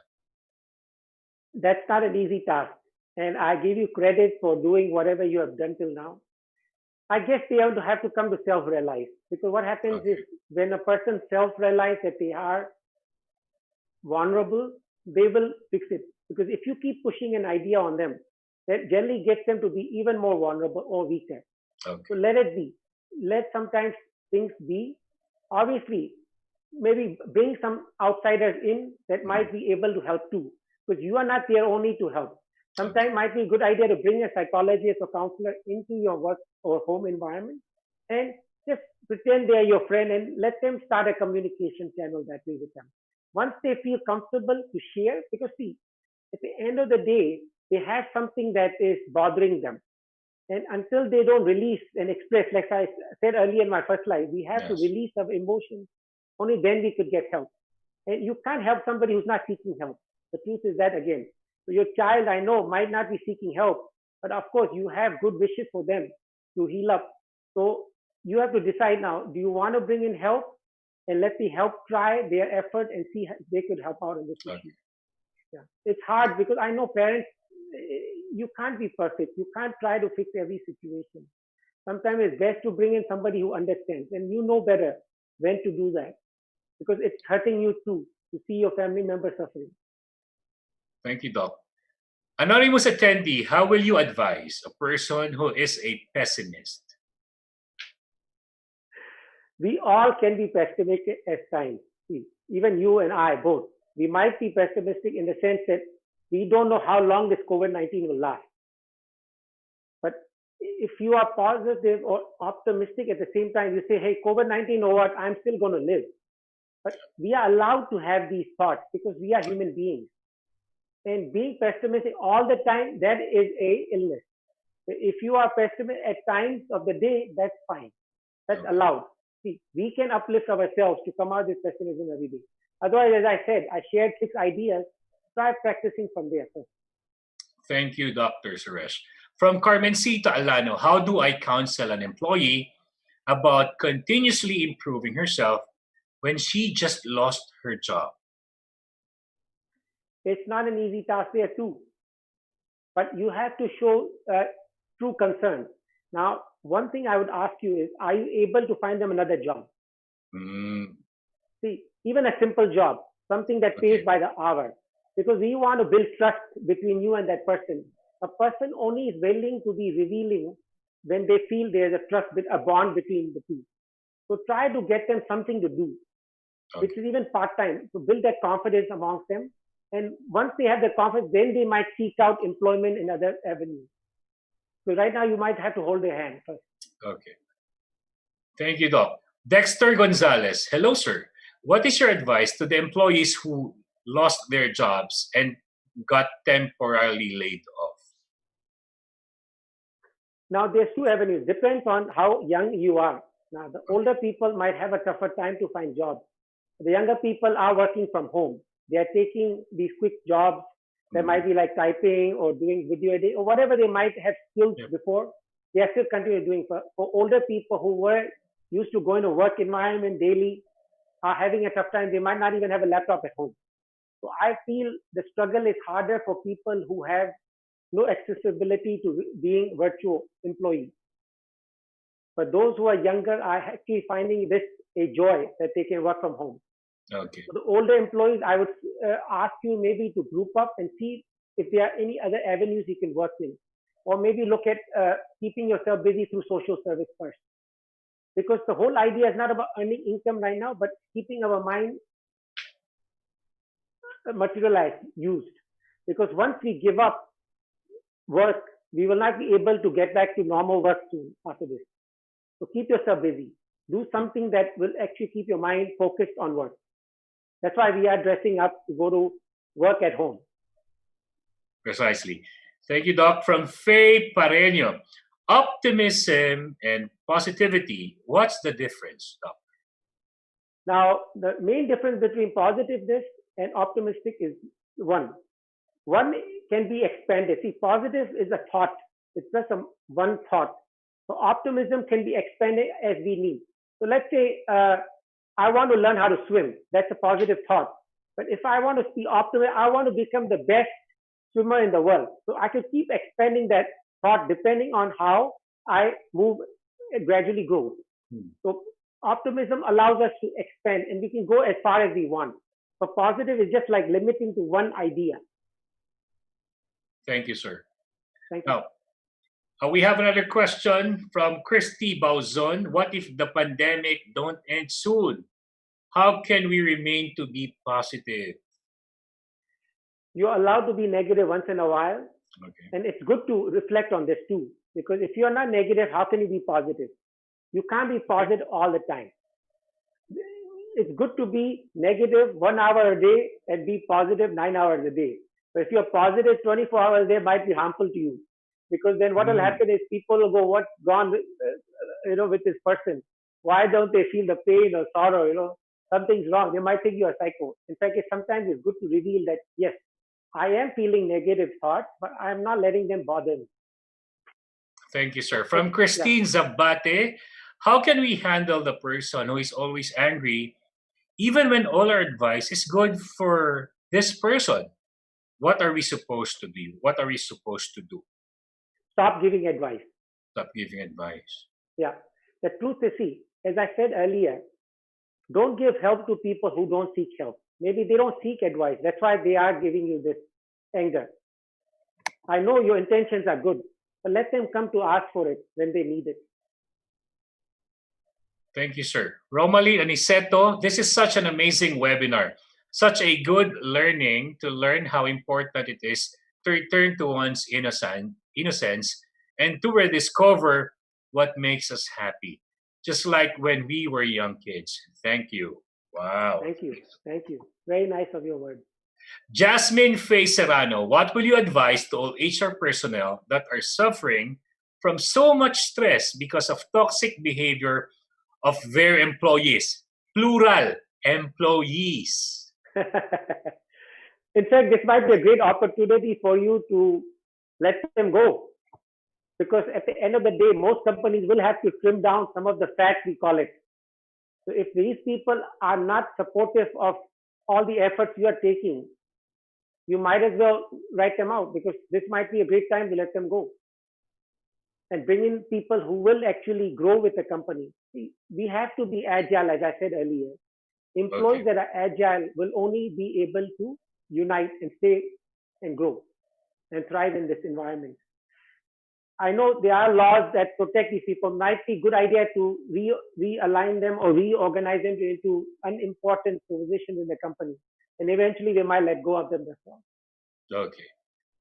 That's not an easy task. And I give you credit for doing whatever you have done till now. I guess they have to come to self-realize. Because what happens is when a person self-realize that they are vulnerable, they will fix it. Because if you keep pushing an idea on them, that generally gets them to be even more vulnerable or weaker. So let it be. Let sometimes things be. Obviously, maybe bring some outsiders in that might be able to help too. Because you are not there only to help. Sometimes it might be a good idea to bring a psychologist or counselor into your work or home environment and just pretend they are your friend and let them start a communication channel that way with them. Once they feel comfortable to share, because see, at the end of the day, they have something that is bothering them. And until they don't release and express, like I said earlier in my first slide, we have to release our emotions. Only then we could get help. And you can't help somebody who's not seeking help. The truth is that again. So your child, I know, might not be seeking help, but of course you have good wishes for them to heal up. So you have to decide now, do you want to bring in help and let the help try their effort and see if they could help out in this issue? Yeah. It's hard because I know parents, you can't be perfect. You can't try to fix every situation. Sometimes it's best to bring in somebody who understands, and you know better when to do that because it's hurting you too to see your family member suffering. Thank you, Doc. Anonymous attendee, how will you advise a person who is a pessimist? We all can be pessimistic at times. See, even you and I both. We might be pessimistic in the sense that we don't know how long this COVID-19 will last. But if you are positive or optimistic at the same time, you say, hey, COVID-19, you know what, I'm still going to live. But we are allowed to have these thoughts because we are human beings. And being pessimistic all the time, that is a illness. If you are pessimistic at times of the day, that's fine. That's allowed. See, we can uplift ourselves to come out with pessimism every day. Otherwise, as I said, I shared 6 ideas. Try practicing from there first. Thank you, Dr. Suresh. From Carmencita Alano, how do I counsel an employee about continuously improving herself when she just lost her job? It's not an easy task there too. But you have to show true concern. Now, one thing I would ask you is, are you able to find them another job? See, even a simple job, something that pays by the hour, because we want to build trust between you and that person. A person only is willing to be revealing when they feel there's a trust, a bond between the two. So try to get them something to do, which is even part-time, to build that confidence amongst them. And once they have the confidence, then they might seek out employment in other avenues. So right now, you might have to hold their hand first. Okay. Thank you, Doc. Dexter Gonzalez. Hello, sir. What is your advice to the employees who lost their jobs and got temporarily laid off? Now, there's 2 avenues. Depends on how young you are. Now, the older people might have a tougher time to find jobs. The younger people are working from home. They are taking these quick jobs. They might be like typing or doing video editing or whatever they might have skills before. They are still continuing doing. For older people who were used to going to work environment daily are having a tough time. They might not even have a laptop at home. So I feel the struggle is harder for people who have no accessibility to being virtual employees. For those who are younger, are actually finding this a joy that they can work from home. Okay. For the older employees, I would ask you maybe to group up and see if there are any other avenues you can work in. Or maybe look at keeping yourself busy through social service first. Because the whole idea is not about earning income right now, but keeping our mind materialized, used. Because once we give up work, we will not be able to get back to normal work soon after this. So keep yourself busy. Do something that will actually keep your mind focused on work. That's why we are dressing up to go to work at home. Precisely. Thank you, Doc. From Faye Pareño. Optimism and positivity, what's the difference, Doc? Now, the main difference between positiveness and optimistic is one. One can be expanded. See, positive is a thought. It's just one thought. So optimism can be expanded as we need. So let's say I want to learn how to swim. That's a positive thought. But if I want to be optimistic, I want to become the best swimmer in the world. So I can keep expanding that thought depending on how I move, gradually grow. So optimism allows us to expand and we can go as far as we want. So positive is just like limiting to one idea. Thank you, sir. Thank you. Now, we have another question from Christy Bauzon. What if the pandemic don't end soon? How can we remain to be positive? You're allowed to be negative once in a while. Okay. And it's good to reflect on this too. Because if you're not negative, how can you be positive? You can't be positive all the time. It's good to be negative 1 hour a day and be positive 9 hours a day. But if you're positive 24 hours a day, it might be harmful to you. Because then what will happen is people will go, what's gone with this person? Why don't they feel the pain or sorrow? Something's wrong. They might think you're a psycho. In fact, sometimes it's good to reveal that, yes, I am feeling negative thoughts, but I'm not letting them bother me. Thank you, sir. From Christine Zabate, how can we handle the person who is always angry, even when all our advice is good for this person? What are we supposed to do? What are we supposed to do? Stop giving advice. Stop giving advice. Yeah. The truth is, see, as I said earlier, don't give help to people who don't seek help. Maybe they don't seek advice. That's why they are giving you this anger. I know your intentions are good, but let them come to ask for it when they need it. Thank you, sir. Romali Aniceto, this is such an amazing webinar. Such a good learning to learn how important it is to return to one's innocence and to rediscover what makes us happy. Just like when we were young kids. Thank you. Wow. Thank you. Thank you. Very nice of your words. Jasmine Faye Serrano, what will you advise to all HR personnel that are suffering from so much stress because of toxic behavior of their employees? Plural, employees. In fact, this might be a great opportunity for you to let them go. Because at the end of the day, most companies will have to trim down some of the fat, we call it. So if these people are not supportive of all the efforts you are taking, you might as well write them out, because this might be a great time to let them go and bring in people who will actually grow with the company. We have to be agile, as I said earlier. Employees that are agile will only be able to unite and stay and grow and thrive in this environment. I know there are laws that protect these people. Might be a good idea to realign them or reorganize them into unimportant positions in the company. And eventually they might let go of them themselves. Okay.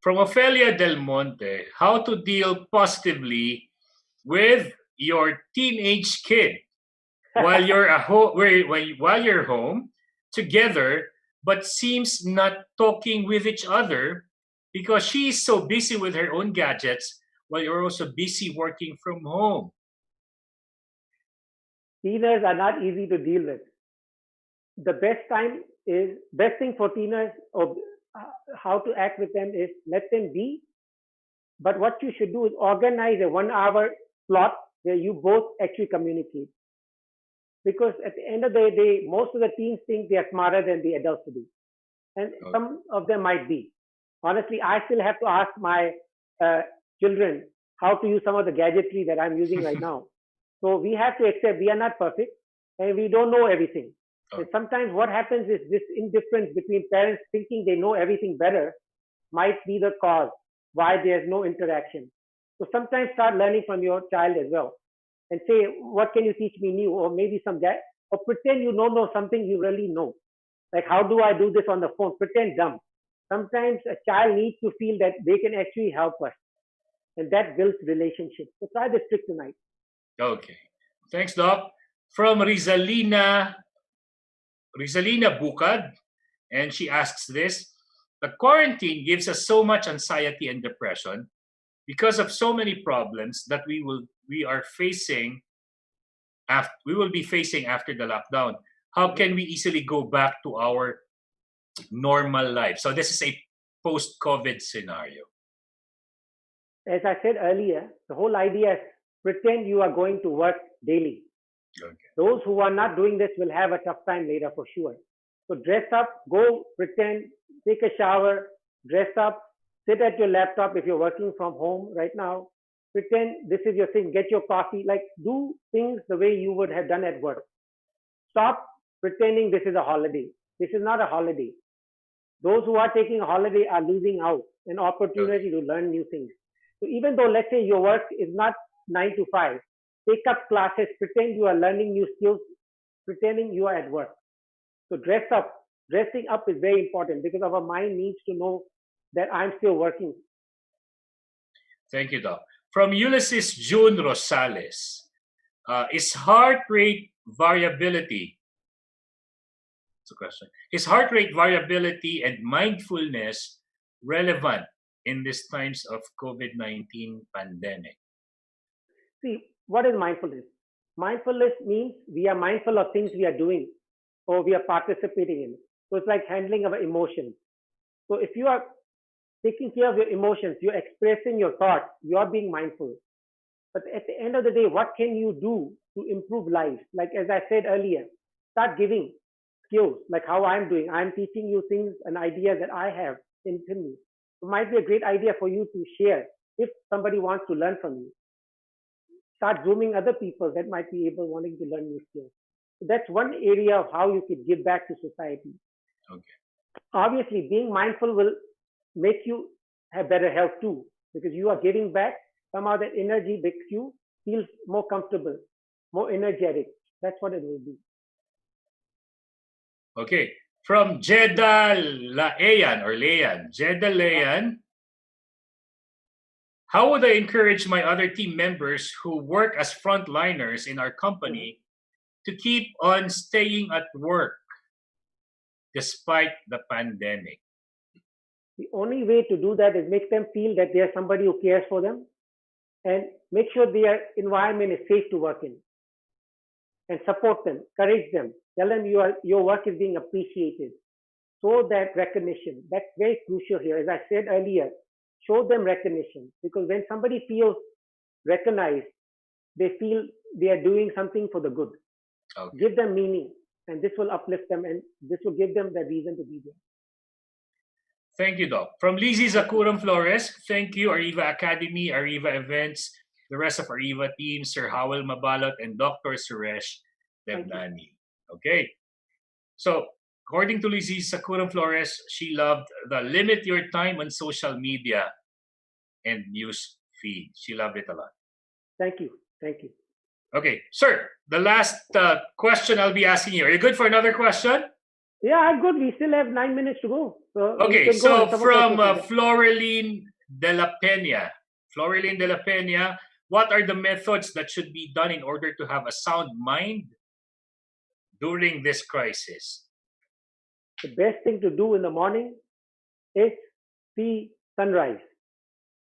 From Ophelia Del Monte, how to deal positively with your teenage kid while you're while you're home together, but seems not talking with each other because she is so busy with her own gadgets while you're also busy working from home. Teenagers are not easy to deal with. The best thing for teenagers, or how to act with them, is let them be. But what you should do is organize a 1 hour slot where you both actually communicate. Because at the end of the day, most of the teens think they are smarter than the adults do. And some of them might be. Honestly, I still have to ask my children how to use some of the gadgetry that I'm using right now. So we have to accept we are not perfect and we don't know everything. And sometimes what happens is this indifference between parents thinking they know everything better might be the cause why there's no interaction. So sometimes start learning from your child as well and say, what can you teach me new? Or maybe or pretend you don't know something you really know. Like, how do I do this on the phone? Pretend dumb. Sometimes a child needs to feel that they can actually help us. And that builds relationships. So try this trick tonight. Okay. Thanks, Doc. From Rizalina Bukad, and she asks this: the quarantine gives us so much anxiety and depression because of so many problems that we will be facing after the lockdown. How can we easily go back to our normal life? So this is a post-COVID scenario. As I said earlier, the whole idea is pretend you are going to work daily. Okay. Those who are not doing this will have a tough time later for sure. So dress up, go pretend, take a shower, dress up, sit at your laptop if you're working from home right now. Pretend this is your thing, get your coffee, like do things the way you would have done at work. Stop pretending this is a holiday. This is not a holiday. Those who are taking a holiday are losing out an opportunity to learn new things. So even though, let's say, your work is not 9 to 5, take up classes, pretend you are learning new skills, pretending you are at work. So dress up. Dressing up is very important because our mind needs to know that I'm still working. Thank you, Doc. From Ulysses June Rosales, is heart rate variability, that's a question, is heart rate variability and mindfulness relevant in these times of COVID-19 pandemic? See, what is mindfulness? Mindfulness means we are mindful of things we are doing or we are participating in. So it's like handling our emotions. So if you are taking care of your emotions, you're expressing your thoughts, you are being mindful. But at the end of the day, what can you do to improve life? Like as I said earlier, start giving skills, like how I'm doing. I'm teaching you things and ideas that I have in me. It might be a great idea for you to share if somebody wants to learn from you. Start grooming other people that might be wanting to learn new skills. So that's one area of how you could give back to society. Okay. Obviously, being mindful will make you have better health too, because you are giving back. Somehow that energy makes you feel more comfortable, more energetic. That's what it will be. Okay. From Jeddah Layan or Layan. Jeddah Layan. How would I encourage my other team members who work as frontliners in our company to keep on staying at work despite the pandemic? The only way to do that is make them feel that there's somebody who cares for them, and make sure their environment is safe to work in, and support them, encourage them, tell them your work is being appreciated. Show that recognition. That's very crucial here. As I said earlier, show them recognition, because when somebody feels recognized, they feel they are doing something for the good. Okay. Give them meaning, and this will uplift them, and this will give them the reason to be there. Thank you, Doc. From Lizzie Zacuram Flores, thank you, Ariva Academy, Ariva Events, the rest of Ariva team, Sir Howell Mabalot, and Dr. Suresh Devnani. Okay. So, according to Lizzie Zacuram Flores, she loved the limit your time on social media and news feed. She loved it a lot. Thank you. Thank you. Okay, sir, the last question I'll be asking you. Are you good for another question? Yeah, I'm good. We still have 9 minutes to go. So okay, so from Floreline de la Peña. Floreline de la Peña, what are the methods that should be done in order to have a sound mind during this crisis? The best thing to do in the morning is see sunrise.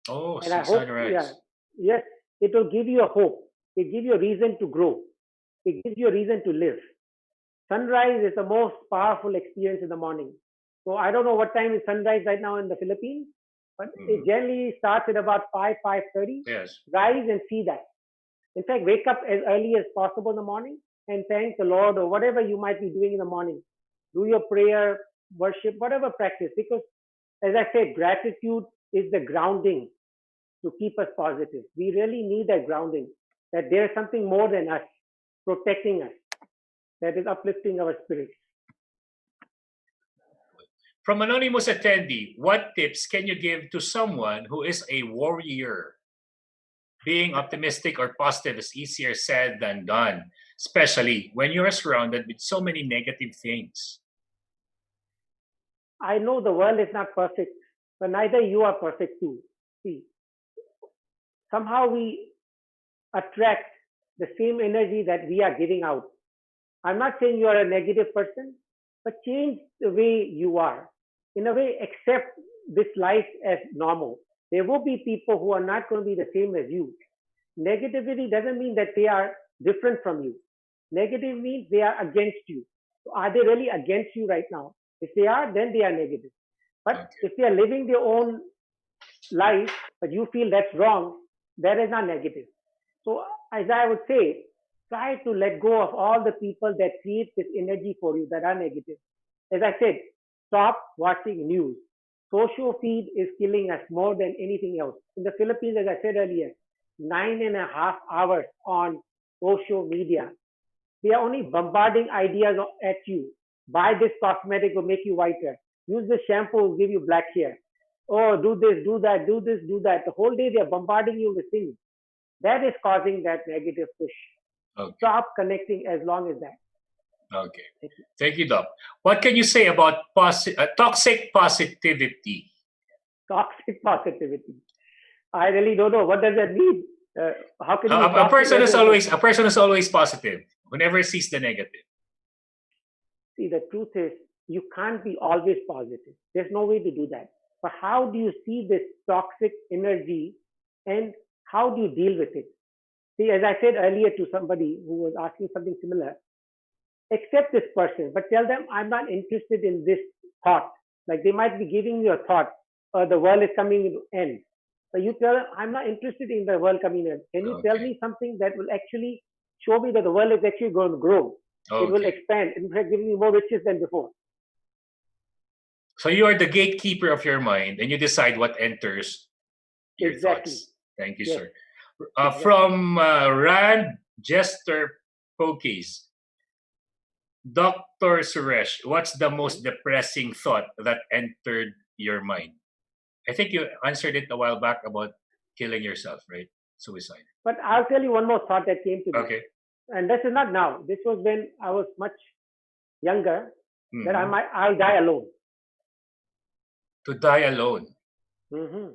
Oh, and see I hope, sunrise. Yeah, yes, it will give you a hope. It gives you a reason to grow. It gives you a reason to live. Sunrise is the most powerful experience in the morning. So I don't know what time is sunrise right now in the Philippines, but it generally starts at about 5:30. Yes. Rise and see that. In fact, wake up as early as possible in the morning and thank the Lord, or whatever you might be doing in the morning. Do your prayer, worship, whatever practice. Because as I said, gratitude is the grounding to keep us positive. We really need that grounding, that there is something more than us protecting us, that is uplifting our spirits. From anonymous attendee, what tips can you give to someone who is a warrior? Being optimistic or positive is easier said than done, especially when you're surrounded with so many negative things. I know the world is not perfect, but neither you are perfect too. See, somehow we attract the same energy that we are giving out. I'm not saying you are a negative person, but change the way you are. In a way, accept this life as normal. There will be people who are not going to be the same as you. Negativity doesn't mean that they are different from you. Negative means they are against you. So are they really against you right now? If they are, then they are negative. But if they are living their own life, but you feel that's wrong, that is not negative. So as I would say, try to let go of all the people that create this energy for you that are negative. As I said, stop watching news. Social feed is killing us more than anything else. In the Philippines, as I said earlier, 9.5 hours on social media. They are only bombarding ideas at you. Buy this cosmetic will make you whiter. Use this shampoo will give you black hair. Oh, do this, do that, do this, do that. The whole day they are bombarding you with things. That is causing that negative push. Okay. Stop connecting as long as that. Okay. Thank you, Doc. What can you say about toxic positivity? Toxic positivity. I really don't know. What does that mean? How can a person is always positive who never sees the negative? See, the truth is, you can't be always positive. There's no way to do that. But how do you see this toxic energy and how do you deal with it? See, as I said earlier to somebody who was asking something similar, accept this person, but tell them, I'm not interested in this thought. Like they might be giving you a thought, the world is coming to end. But you tell them, I'm not interested in the world coming to end. Can you tell me something that will actually show me that the world is actually going to grow? It will expand. In fact, giving you more riches than before. So you are the gatekeeper of your mind and you decide what enters your thoughts. Thank you, sir. From Rand Jester Pokies, Dr. Suresh, what's the most depressing thought that entered your mind? I think you answered it a while back about killing yourself, right? Suicide. But I'll tell you one more thought that came to me. Okay. And this is not now. This was when I was much younger, that Mhm. I'll die alone. To die alone. Hmm.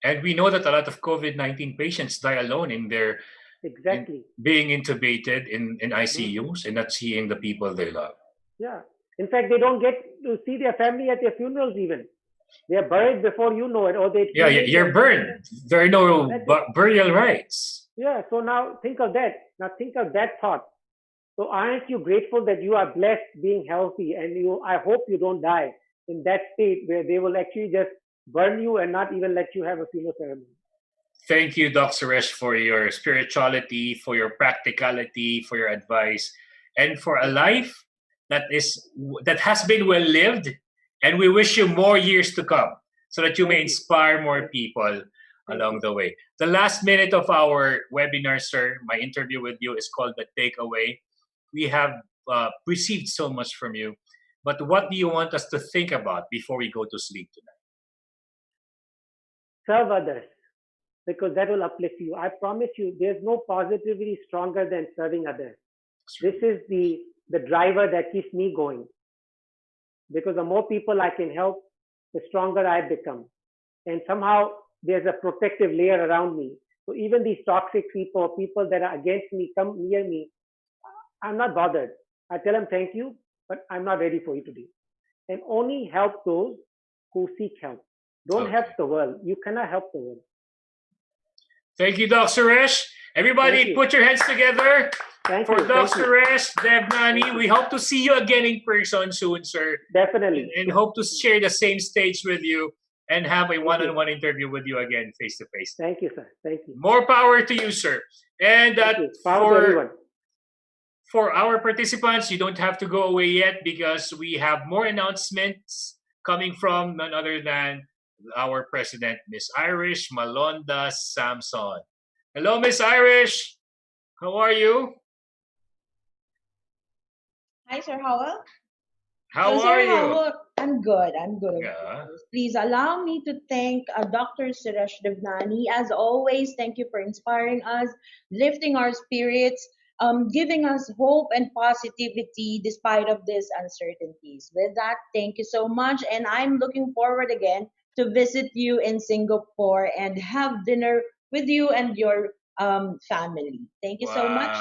And we know that a lot of COVID-19 patients die alone in their Exactly. being intubated in ICUs and not seeing the people they love. Yeah. In fact, they don't get to see their family at their funerals even. They are buried before you know it, or they. Yeah, you're burned. There are no burial rites. Yeah. So now think of that. Now think of that thought. So aren't you grateful that you are blessed being healthy, and I hope you don't die in that state where they will actually just burn you and not even let you have a funeral ceremony. Thank you, Doc Suresh, for your spirituality, for your practicality, for your advice, and for a life that has been well lived. And we wish you more years to come so that you may inspire more people along the way. The last minute of our webinar, sir, my interview with you is called The Takeaway. We have received so much from you, but what do you want us to think about before we go to sleep tonight? Serve others, because that will uplift you. I promise you, there's no positivity stronger than serving others. This is the driver that keeps me going. Because the more people I can help, the stronger I become. And somehow there's a protective layer around me. So even these toxic people that are against me, come near me, I'm not bothered. I tell them thank you, but I'm not ready for you today. And only help those who seek help. Don't help the world. You cannot help the world. Thank you, Doc Suresh. Everybody, put your hands together for Doc Suresh, Devnani. We hope to see you again in person soon, sir. Definitely. And hope to share the same stage with you and have a one-on-one interview with you again, face-to-face. Thank you, sir. Thank you. More power to you, sir. And power to everyone. For our participants, you don't have to go away yet because we have more announcements coming from none other than our president, Miss Irish Malonda Samson. Hello, Miss Irish. How are you? Hi, Sir Howell. How are you? Howell, I'm good. I'm good. Yeah. Please allow me to thank Dr. Suresh Devnani. As always, thank you for inspiring us, lifting our spirits, giving us hope and positivity despite of these uncertainties. With that, thank you so much. And I'm looking forward again to visit you in Singapore and have dinner with you and your family. Thank you so much,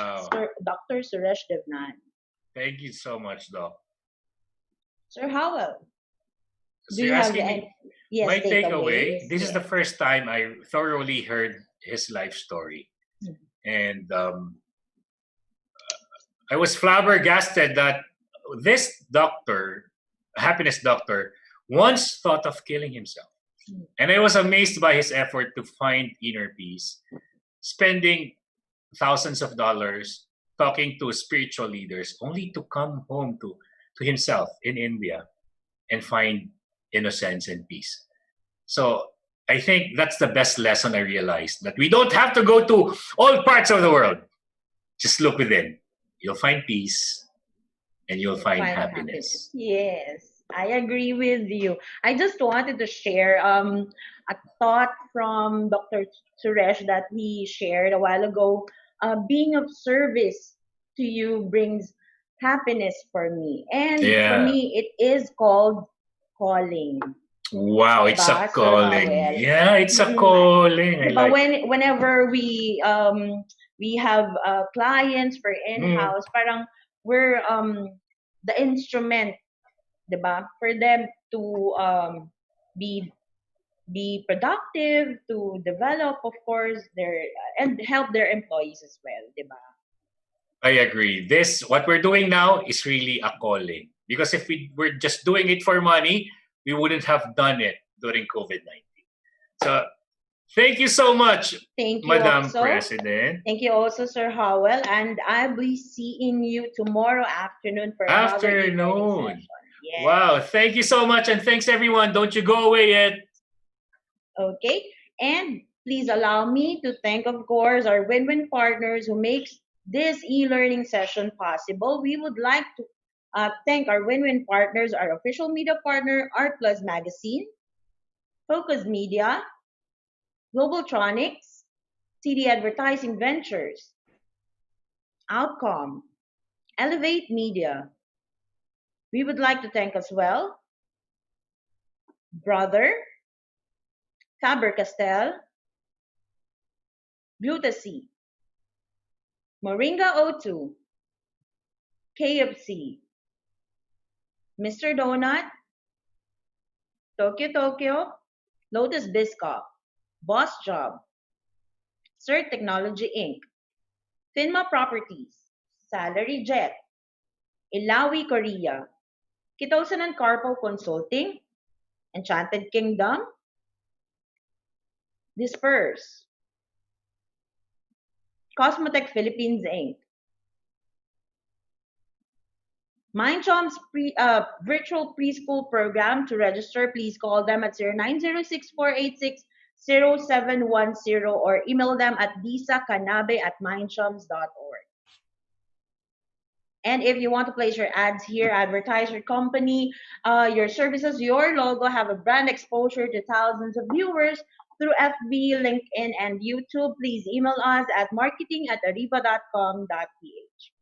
Dr. Suresh Devnani. Thank you so much, Doc. Sir Howell. So you're asking me my takeaway. Yes, this is the first time I thoroughly heard his life story. And I was flabbergasted that this doctor, happiness doctor, once thought of killing himself. And I was amazed by his effort to find inner peace, spending thousands of dollars talking to spiritual leaders, only to come home to himself in India and find innocence and peace. So I think that's the best lesson I realized, that we don't have to go to all parts of the world. Just look within. You'll find peace and you'll find happiness. Yes, I agree with you. I just wanted to share a thought from Dr. Suresh that he shared a while ago. Being of service to you brings happiness for me. And for me, it is called calling. Wow, it's a calling. Yeah, it's a calling. But whenever we have clients for in-house, parang we're the instrument, diba? For them to be productive, to develop, of course, and help their employees as well, diba? I agree. What we're doing now is really a calling. Because if we were just doing it for money, we wouldn't have done it during COVID-19. So thank you so much, Madam President. Thank you also, Sir Howell. And I'll be seeing you tomorrow afternoon for another session. Yes. Wow, thank you so much. And thanks, everyone. Don't you go away yet. Okay. And please allow me to thank, of course, our win-win partners who makes this e-learning session possible. We would like to thank our win-win partners, our official media partner, Art Plus Magazine, Focus Media, Globaltronics, CD Advertising Ventures, Outcome, Elevate Media. We would like to thank as well Brother, Faber-Castell, Glutacy, Moringa O2, KFC, Mr. Donut, Tokyo Tokyo, Lotus Biscoff, Boss Job, Cert Technology Inc., Finma Properties, Salary Jet, Ilawi Korea, Kitosan and Carpo Consulting, Enchanted Kingdom, Disperse, Cosmotech Philippines Inc., MindChom's virtual preschool program. To register, please call them at 0906-486-0710 or email them at disakanabe@mindchoms.org. And if you want to place your ads here, advertise your company, your services, your logo, have a brand exposure to thousands of viewers through FB, LinkedIn, and YouTube, please email us at marketing@ariva.com.ph.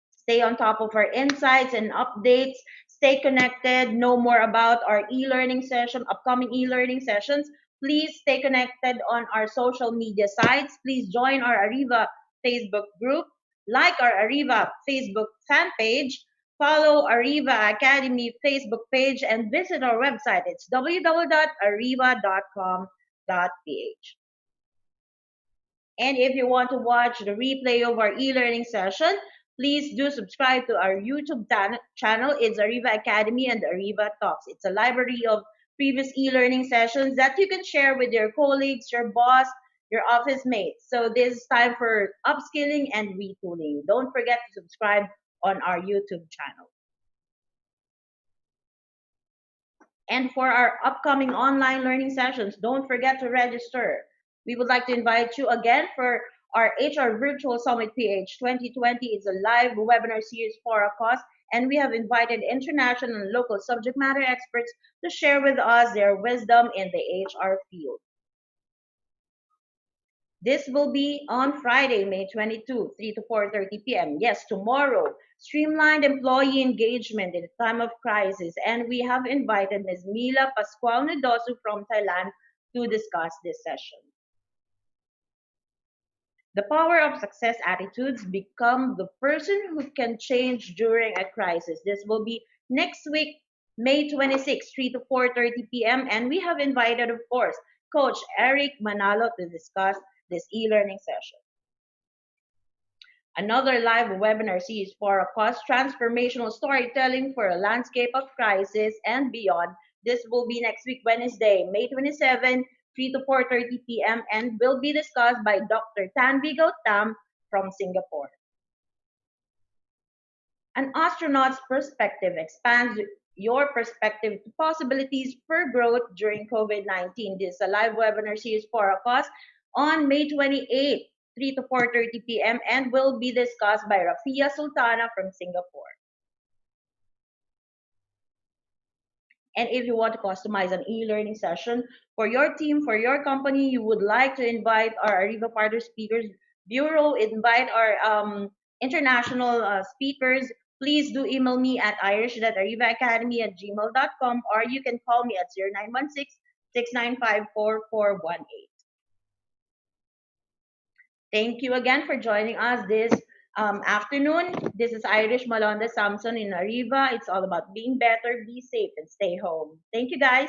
Stay on top of our insights and updates. Stay connected. Know more about our e-learning session, upcoming e-learning sessions. Please stay connected on our social media sites. Please join our Ariva Facebook group. Like our Ariva Facebook fan page. Follow Ariva Academy Facebook page and visit our website. It's www.ariva.com.ph. And if you want to watch the replay of our e-learning session, please do subscribe to our YouTube channel. It's Ariva Academy and Ariva Talks. It's a library of previous e-learning sessions that you can share with your colleagues, your boss, your office mates. So this is time for upskilling and retooling. Don't forget to subscribe on our YouTube channel. And for our upcoming online learning sessions, don't forget to register. We would like to invite you again for our HR Virtual Summit PH 2020. It's a live webinar series for a cause, and we have invited international and local subject matter experts to share with us their wisdom in the HR field. This will be on Friday, May 22, 3 to 4:30 p.m. Yes, tomorrow. Streamlined employee engagement in a time of crisis. And we have invited Ms. Mila Pascual Nedosu from Thailand to discuss this session. The power of success attitudes. Become the person who can change during a crisis. This will be next week, May 26, 3 to 4:30 p.m. And we have invited, of course, Coach Eric Manalo to discuss this e-learning session. Another live webinar series for a cause, transformational storytelling for a landscape of crisis and beyond. This will be next week, Wednesday, May 27, 3 to 4:30 p.m. and will be discussed by Dr. Tanvi Gautam from Singapore. An astronaut's perspective expands your perspective to possibilities for growth during COVID-19. This is a live webinar series for a cause on May 28, 3 to 4:30 p.m. and will be discussed by Rafia Sultana from Singapore. And if you want to customize an e-learning session for your team, for your company, you would like to invite our Ariva Partner Speakers Bureau, invite our international speakers, please do email me at irish.arivaacademy@gmail.com or you can call me at 0916-695-4418. Thank you again for joining us this afternoon. This is Irish Malonda Samson in Ariva. It's all about being better, be safe, and stay home. Thank you, guys.